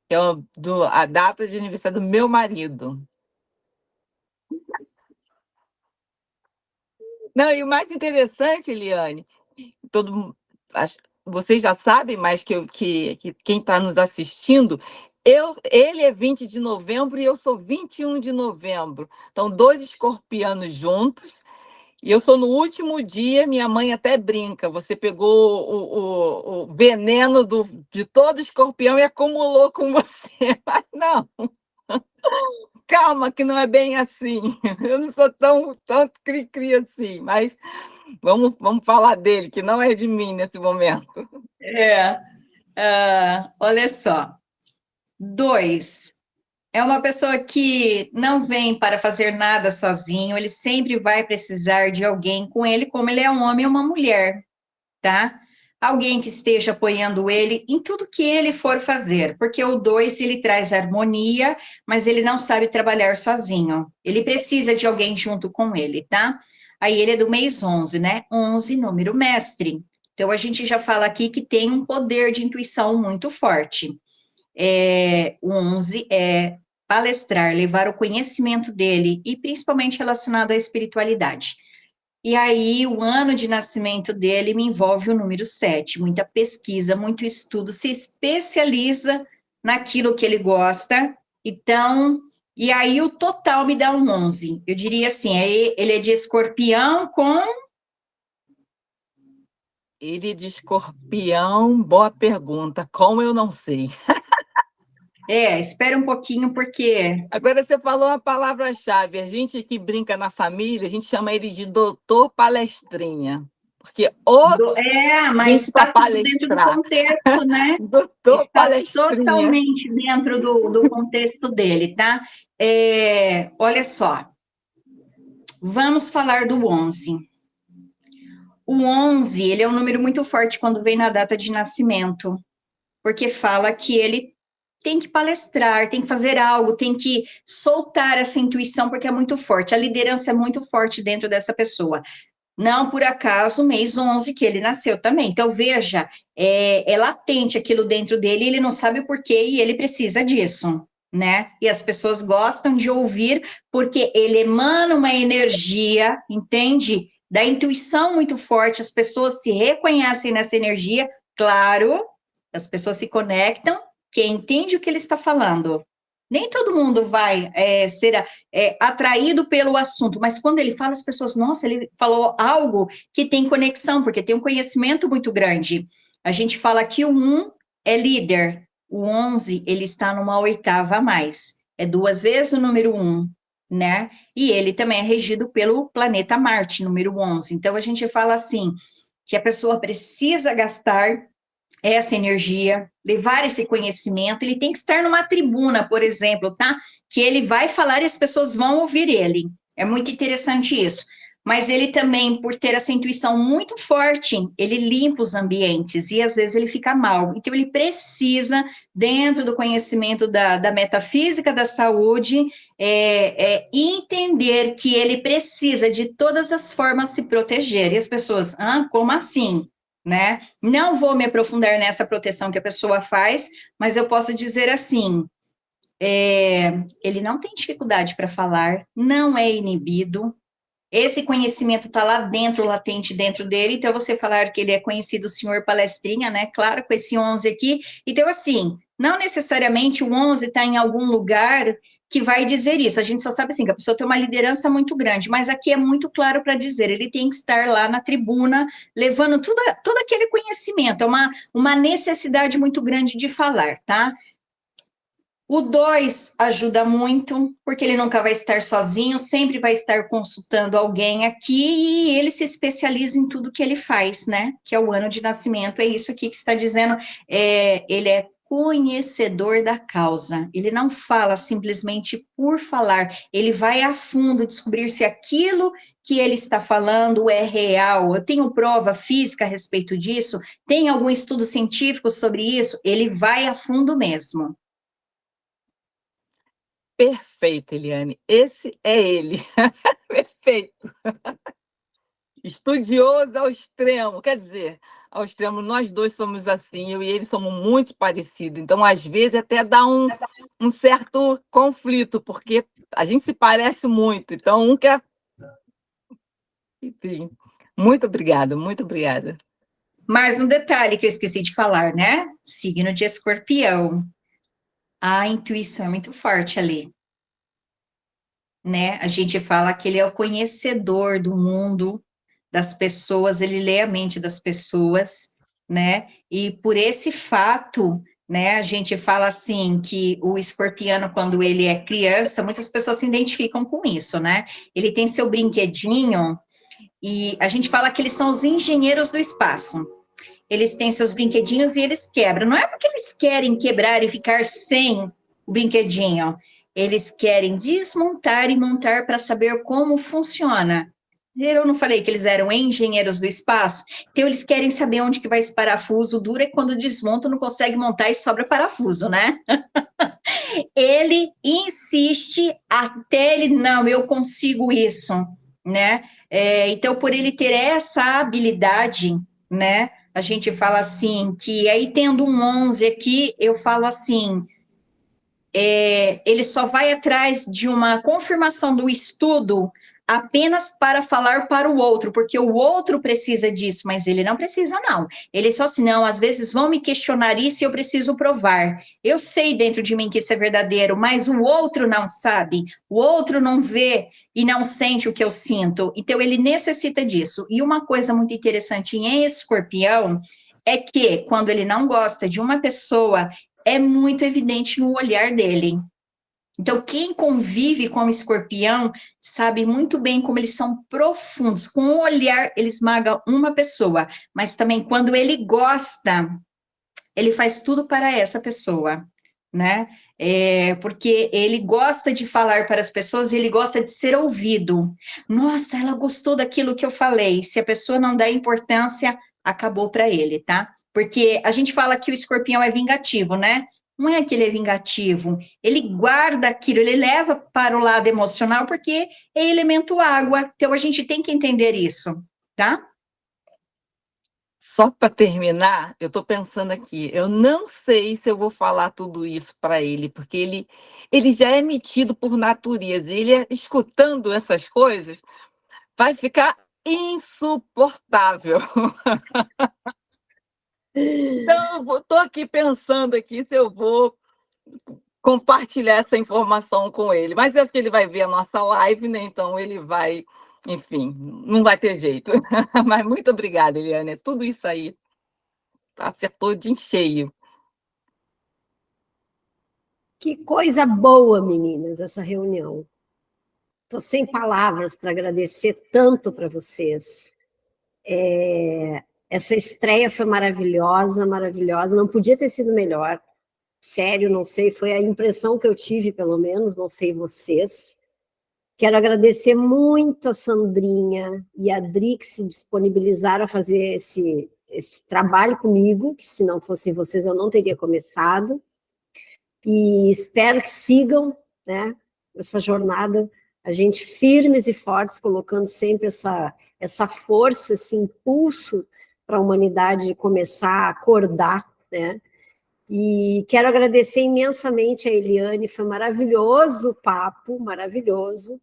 É a data de aniversário do meu marido. Não, e o mais interessante, Eliane, vocês já sabem, mas que quem está nos assistindo, ele é 20 de novembro e eu sou 21 de novembro. Então, 2 escorpianos juntos. E eu sou no último dia, minha mãe até brinca, você pegou o veneno de todo escorpião e acumulou com você. Mas não, calma, que não é bem assim. Eu não sou tanto cri-cri assim, mas vamos falar dele, que não é de mim nesse momento. Olha só. 2, é uma pessoa que não vem para fazer nada sozinho, ele sempre vai precisar de alguém com ele, como ele é um homem ou uma mulher, tá? Alguém que esteja apoiando ele em tudo que ele for fazer, porque o 2, ele traz harmonia, mas ele não sabe trabalhar sozinho. Ele precisa de alguém junto com ele, tá? Aí ele é do mês 11, né? 11, número mestre. Então, a gente já fala aqui que tem um poder de intuição muito forte. O 11 é palestrar, levar o conhecimento dele, e principalmente relacionado à espiritualidade. E aí, o ano de nascimento dele me envolve o número 7, muita pesquisa, muito estudo, se especializa naquilo que ele gosta. Então, e aí o total me dá um 11. Eu diria assim, ele é de escorpião com... Ele de escorpião, boa pergunta, como eu não sei. Espera um pouquinho, porque... Agora você falou uma palavra-chave, a gente que brinca na família, a gente chama ele de doutor palestrinha, porque mas gente para está tudo dentro do palestrar. contexto, né? Doutor Está palestrinha. totalmente dentro do contexto dele, tá? Olha só, vamos falar do 11. O 11, ele é um número muito forte quando vem na data de nascimento, porque fala que ele tem que palestrar, tem que fazer algo, tem que soltar essa intuição, porque é muito forte, a liderança é muito forte dentro dessa pessoa. Não por acaso, mês 11 que ele nasceu também. Então, veja, é latente aquilo dentro dele, ele não sabe o porquê e ele precisa disso, né? E as pessoas gostam de ouvir, porque ele emana uma energia, entende? Da intuição muito forte, as pessoas se reconhecem nessa energia, claro, as pessoas se conectam, quem entende o que ele está falando. Nem todo mundo vai ser atraído pelo assunto, mas quando ele fala, as pessoas, nossa, ele falou algo que tem conexão, porque tem um conhecimento muito grande. A gente fala que o 1 é líder, o 11, ele está numa oitava a mais. É 2 vezes o número 1, né? E ele também é regido pelo planeta Marte, número 11. Então, a gente fala assim, que a pessoa precisa gastar essa energia, levar esse conhecimento, ele tem que estar numa tribuna, por exemplo, tá? Que ele vai falar e as pessoas vão ouvir ele. É muito interessante isso. Mas ele também, por ter essa intuição muito forte, ele limpa os ambientes e às vezes ele fica mal. Então, ele precisa, dentro do conhecimento da metafísica da saúde, entender que ele precisa de todas as formas se proteger. E as pessoas, como assim? Né? Não vou me aprofundar nessa proteção que a pessoa faz, mas eu posso dizer assim, ele não tem dificuldade para falar, não é inibido, esse conhecimento está lá dentro, latente dentro dele, então você falar que ele é conhecido senhor palestrinha, né, claro, com esse 11 aqui, então assim, não necessariamente o 11 está em algum lugar que vai dizer isso, a gente só sabe assim, que a pessoa tem uma liderança muito grande, mas aqui é muito claro para dizer, ele tem que estar lá na tribuna, levando todo aquele conhecimento, é uma necessidade muito grande de falar, tá? O 2 ajuda muito, porque ele nunca vai estar sozinho, sempre vai estar consultando alguém aqui, e ele se especializa em tudo que ele faz, né? Que é o ano de nascimento, é isso aqui que está dizendo, ele é conhecedor da causa, ele não fala simplesmente por falar, ele vai a fundo descobrir se aquilo que ele está falando é real, eu tenho prova física a respeito disso, tem algum estudo científico sobre isso, ele vai a fundo mesmo. Perfeito, Eliane. Esse é ele. Perfeito. Estudioso ao extremo. Quer dizer, ao extremo, nós dois somos assim, eu e ele somos muito parecidos. Então, às vezes, até dá um certo conflito, porque a gente se parece muito. Então, um quer... Enfim, muito obrigada, muito obrigada. Mais um detalhe que eu esqueci de falar, né? Signo de Escorpião. A intuição é muito forte ali. Né? A gente fala que ele é o conhecedor do mundo, das pessoas, ele lê a mente das pessoas, né? E por esse fato, né, a gente fala assim que o escorpiano, quando ele é criança, muitas pessoas se identificam com isso, né? Ele tem seu brinquedinho e a gente fala que eles são os engenheiros do espaço. Eles têm seus brinquedinhos e eles quebram. Não é porque eles querem quebrar e ficar sem o brinquedinho. Eles querem desmontar e montar para saber como funciona. Eu não falei que eles eram engenheiros do espaço? Então, eles querem saber onde que vai esse parafuso. O duro é quando desmonta, não consegue montar e sobra parafuso, né? Ele insiste até ele, não, eu consigo isso, né? Então, por ele ter essa habilidade, né? A gente fala assim, que aí tendo um 11 aqui, eu falo assim, ele só vai atrás de uma confirmação do estudo apenas para falar para o outro, porque o outro precisa disso, mas ele não precisa, não. Ele só assim, não, às vezes vão me questionar isso e eu preciso provar. Eu sei dentro de mim que isso é verdadeiro, mas o outro não sabe, o outro não vê e não sente o que eu sinto. Então, ele necessita disso. E uma coisa muito interessante em Escorpião é que, quando ele não gosta de uma pessoa, é muito evidente no olhar dele. Então, quem convive com o escorpião sabe muito bem como eles são profundos. Com o olhar, ele esmaga uma pessoa, mas também quando ele gosta, ele faz tudo para essa pessoa, né? Porque ele gosta de falar para as pessoas e ele gosta de ser ouvido. Nossa, ela gostou daquilo que eu falei. Se a pessoa não dá importância, acabou para ele, tá? Porque a gente fala que o escorpião é vingativo, né? Não é que ele é vingativo, ele guarda aquilo, ele leva para o lado emocional, porque é elemento água, então a gente tem que entender isso, tá? Só para terminar, eu estou pensando aqui, eu não sei se eu vou falar tudo isso para ele, porque ele já é metido por natureza, ele escutando essas coisas, vai ficar insuportável. Então, eu estou aqui pensando aqui se eu vou compartilhar essa informação com ele. Mas é porque ele vai ver a nossa live, né? Então ele vai, enfim, não vai ter jeito. Mas muito obrigada, Eliane. Tudo isso aí acertou de em cheio. Que coisa boa, meninas, essa reunião. Estou sem palavras para agradecer tanto para vocês. Essa estreia foi maravilhosa, maravilhosa. Não podia ter sido melhor. Sério, não sei, foi a impressão que eu tive, pelo menos, não sei vocês. Quero agradecer muito a Sandrinha e a Adri que se disponibilizaram a fazer esse trabalho comigo, que se não fossem vocês eu não teria começado. E espero que sigam, né, essa jornada, a gente firmes e fortes, colocando sempre essa força, esse impulso para a humanidade começar a acordar, né? E quero agradecer imensamente a Eliane, foi maravilhoso o papo, maravilhoso.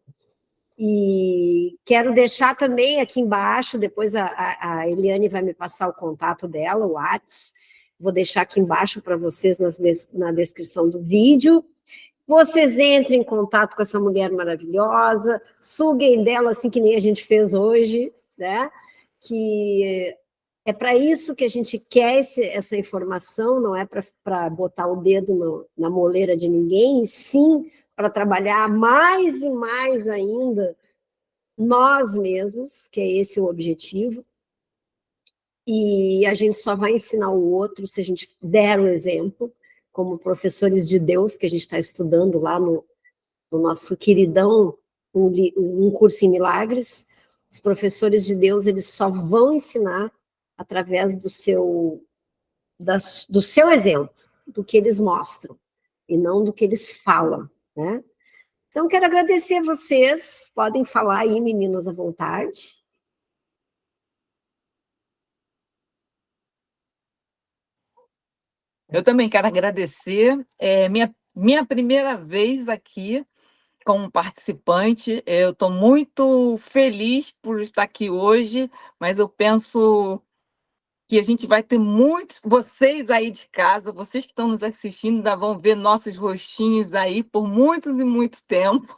E quero deixar também aqui embaixo, depois a Eliane vai me passar o contato dela, o WhatsApp, vou deixar aqui embaixo para vocês na descrição do vídeo. Vocês entrem em contato com essa mulher maravilhosa, suguem dela assim que nem a gente fez hoje, né? Que é para isso que a gente quer essa informação, não é para botar o dedo na moleira de ninguém, e sim para trabalhar mais e mais ainda nós mesmos, que é esse o objetivo, e a gente só vai ensinar o outro se a gente der o exemplo, como professores de Deus, que a gente está estudando lá no nosso queridão, um curso em milagres. Os professores de Deus, eles só vão ensinar através do seu exemplo, do que eles mostram, e não do que eles falam, né? Então, quero agradecer a vocês, podem falar aí, meninas, à vontade. Eu também quero agradecer. Minha primeira vez aqui como participante. Eu estou muito feliz por estar aqui hoje, mas eu penso que a gente vai ter muitos, vocês aí de casa, vocês que estão nos assistindo, ainda vão ver nossos rostinhos aí por muitos e muito tempo.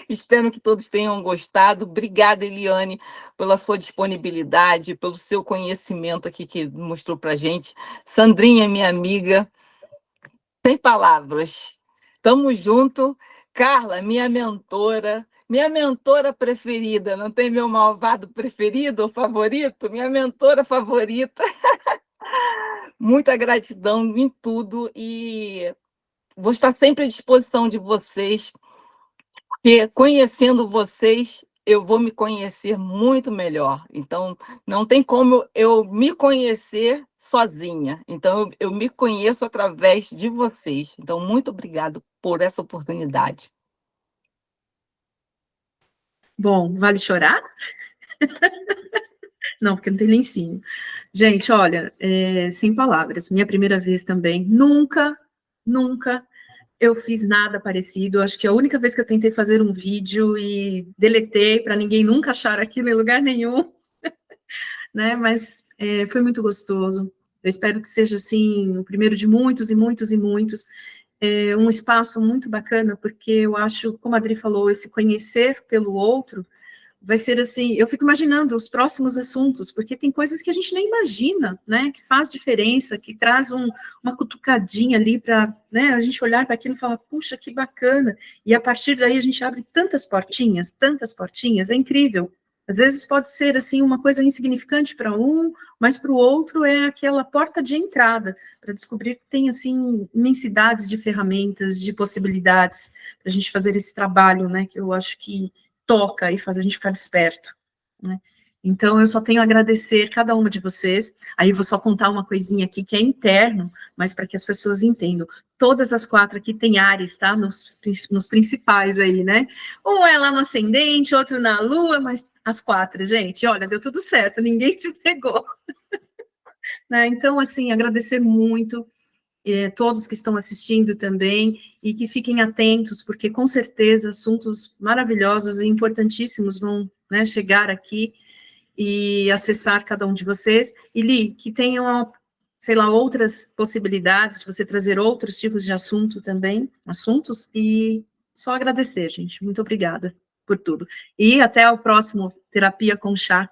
Espero que todos tenham gostado. Obrigada, Eliane, pela sua disponibilidade, pelo seu conhecimento aqui que mostrou para a gente. Sandrinha, minha amiga, sem palavras. Tamo junto. Carla, minha mentora preferida, não tem meu malvado preferido ou favorito? Minha mentora favorita. Muita gratidão em tudo e vou estar sempre à disposição de vocês, porque conhecendo vocês, eu vou me conhecer muito melhor. Então, não tem como eu me conhecer sozinha. Então, eu me conheço através de vocês. Então, muito obrigado por essa oportunidade. Bom, vale chorar? Não, porque não tem lencinho. Gente, olha, sem palavras. Minha primeira vez também. Nunca eu fiz nada parecido. Acho que a única vez que eu tentei fazer um vídeo e deletei para ninguém nunca achar aquilo em lugar nenhum, né? Mas foi muito gostoso. Eu espero que seja, assim, o primeiro de muitos e muitos e muitos. Um espaço muito bacana, porque eu acho, como a Adri falou, esse conhecer pelo outro vai ser assim, eu fico imaginando os próximos assuntos, porque tem coisas que a gente nem imagina, né, que faz diferença, que traz uma cutucadinha ali para, né, a gente olhar para aquilo e falar, puxa, que bacana, e a partir daí a gente abre tantas portinhas, é incrível. Às vezes pode ser, assim, uma coisa insignificante para um, mas para o outro é aquela porta de entrada, para descobrir que tem, assim, imensidades de ferramentas, de possibilidades, para a gente fazer esse trabalho, né, que eu acho que toca e faz a gente ficar desperto, né? Então, eu só tenho a agradecer cada uma de vocês. Aí vou só contar uma coisinha aqui que é interno, mas para que as pessoas entendam. Todas as 4 aqui têm Áries, tá? Nos principais aí, né? Um é lá no ascendente, outro na lua, mas as 4, gente, olha, deu tudo certo, ninguém se pegou. Né? Então, assim, agradecer muito todos que estão assistindo também, e que fiquem atentos, porque com certeza assuntos maravilhosos e importantíssimos vão, né, chegar aqui e acessar cada um de vocês. E Li, que tenham sei lá, outras possibilidades, de você trazer outros tipos de assuntos, e só agradecer, gente. Muito obrigada por tudo. E até o próximo Terapia com Chá.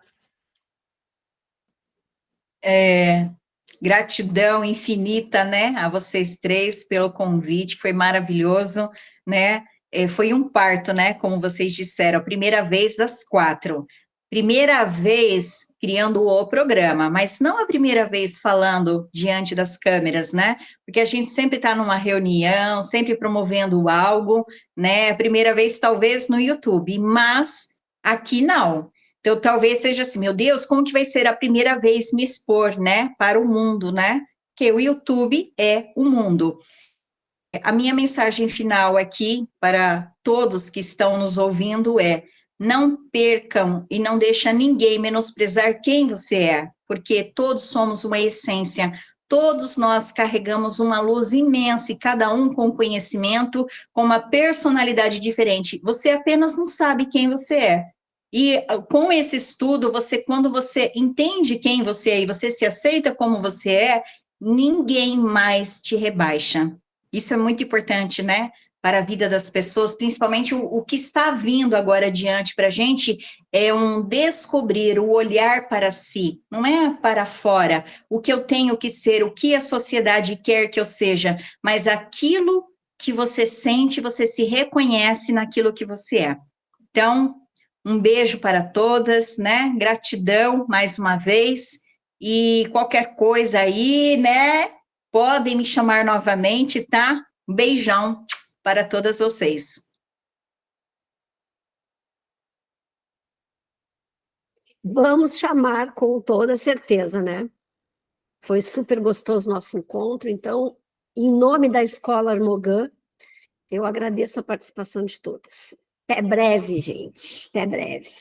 Gratidão infinita, né, a vocês três pelo convite, foi maravilhoso, né, foi um parto, né, como vocês disseram, a primeira vez das 4, primeira vez criando o programa, mas não a primeira vez falando diante das câmeras, né, porque a gente sempre está numa reunião, sempre promovendo algo, né, a primeira vez talvez no YouTube, mas aqui não. Então, talvez seja assim, meu Deus, como que vai ser a primeira vez me expor, né, para o mundo, né? Porque o YouTube é o mundo. A minha mensagem final aqui para todos que estão nos ouvindo é: não percam e não deixa ninguém menosprezar quem você é, porque todos somos uma essência, todos nós carregamos uma luz imensa e cada um com conhecimento, com uma personalidade diferente. Você apenas não sabe quem você é. E com esse estudo, quando você entende quem você é e você se aceita como você é, ninguém mais te rebaixa. Isso é muito importante, né, para a vida das pessoas, principalmente o que está vindo agora adiante para a gente é um descobrir, o olhar para si, não é para fora, o que eu tenho que ser, o que a sociedade quer que eu seja, mas aquilo que você sente, você se reconhece naquilo que você é. Então, um beijo para todas, né? Gratidão mais uma vez. E qualquer coisa aí, né? Podem me chamar novamente, tá? Um beijão para todas vocês. Vamos chamar com toda certeza, né? Foi super gostoso o nosso encontro. Então, em nome da Escola Armogã, eu agradeço a participação de todos. Até breve, gente. Até breve.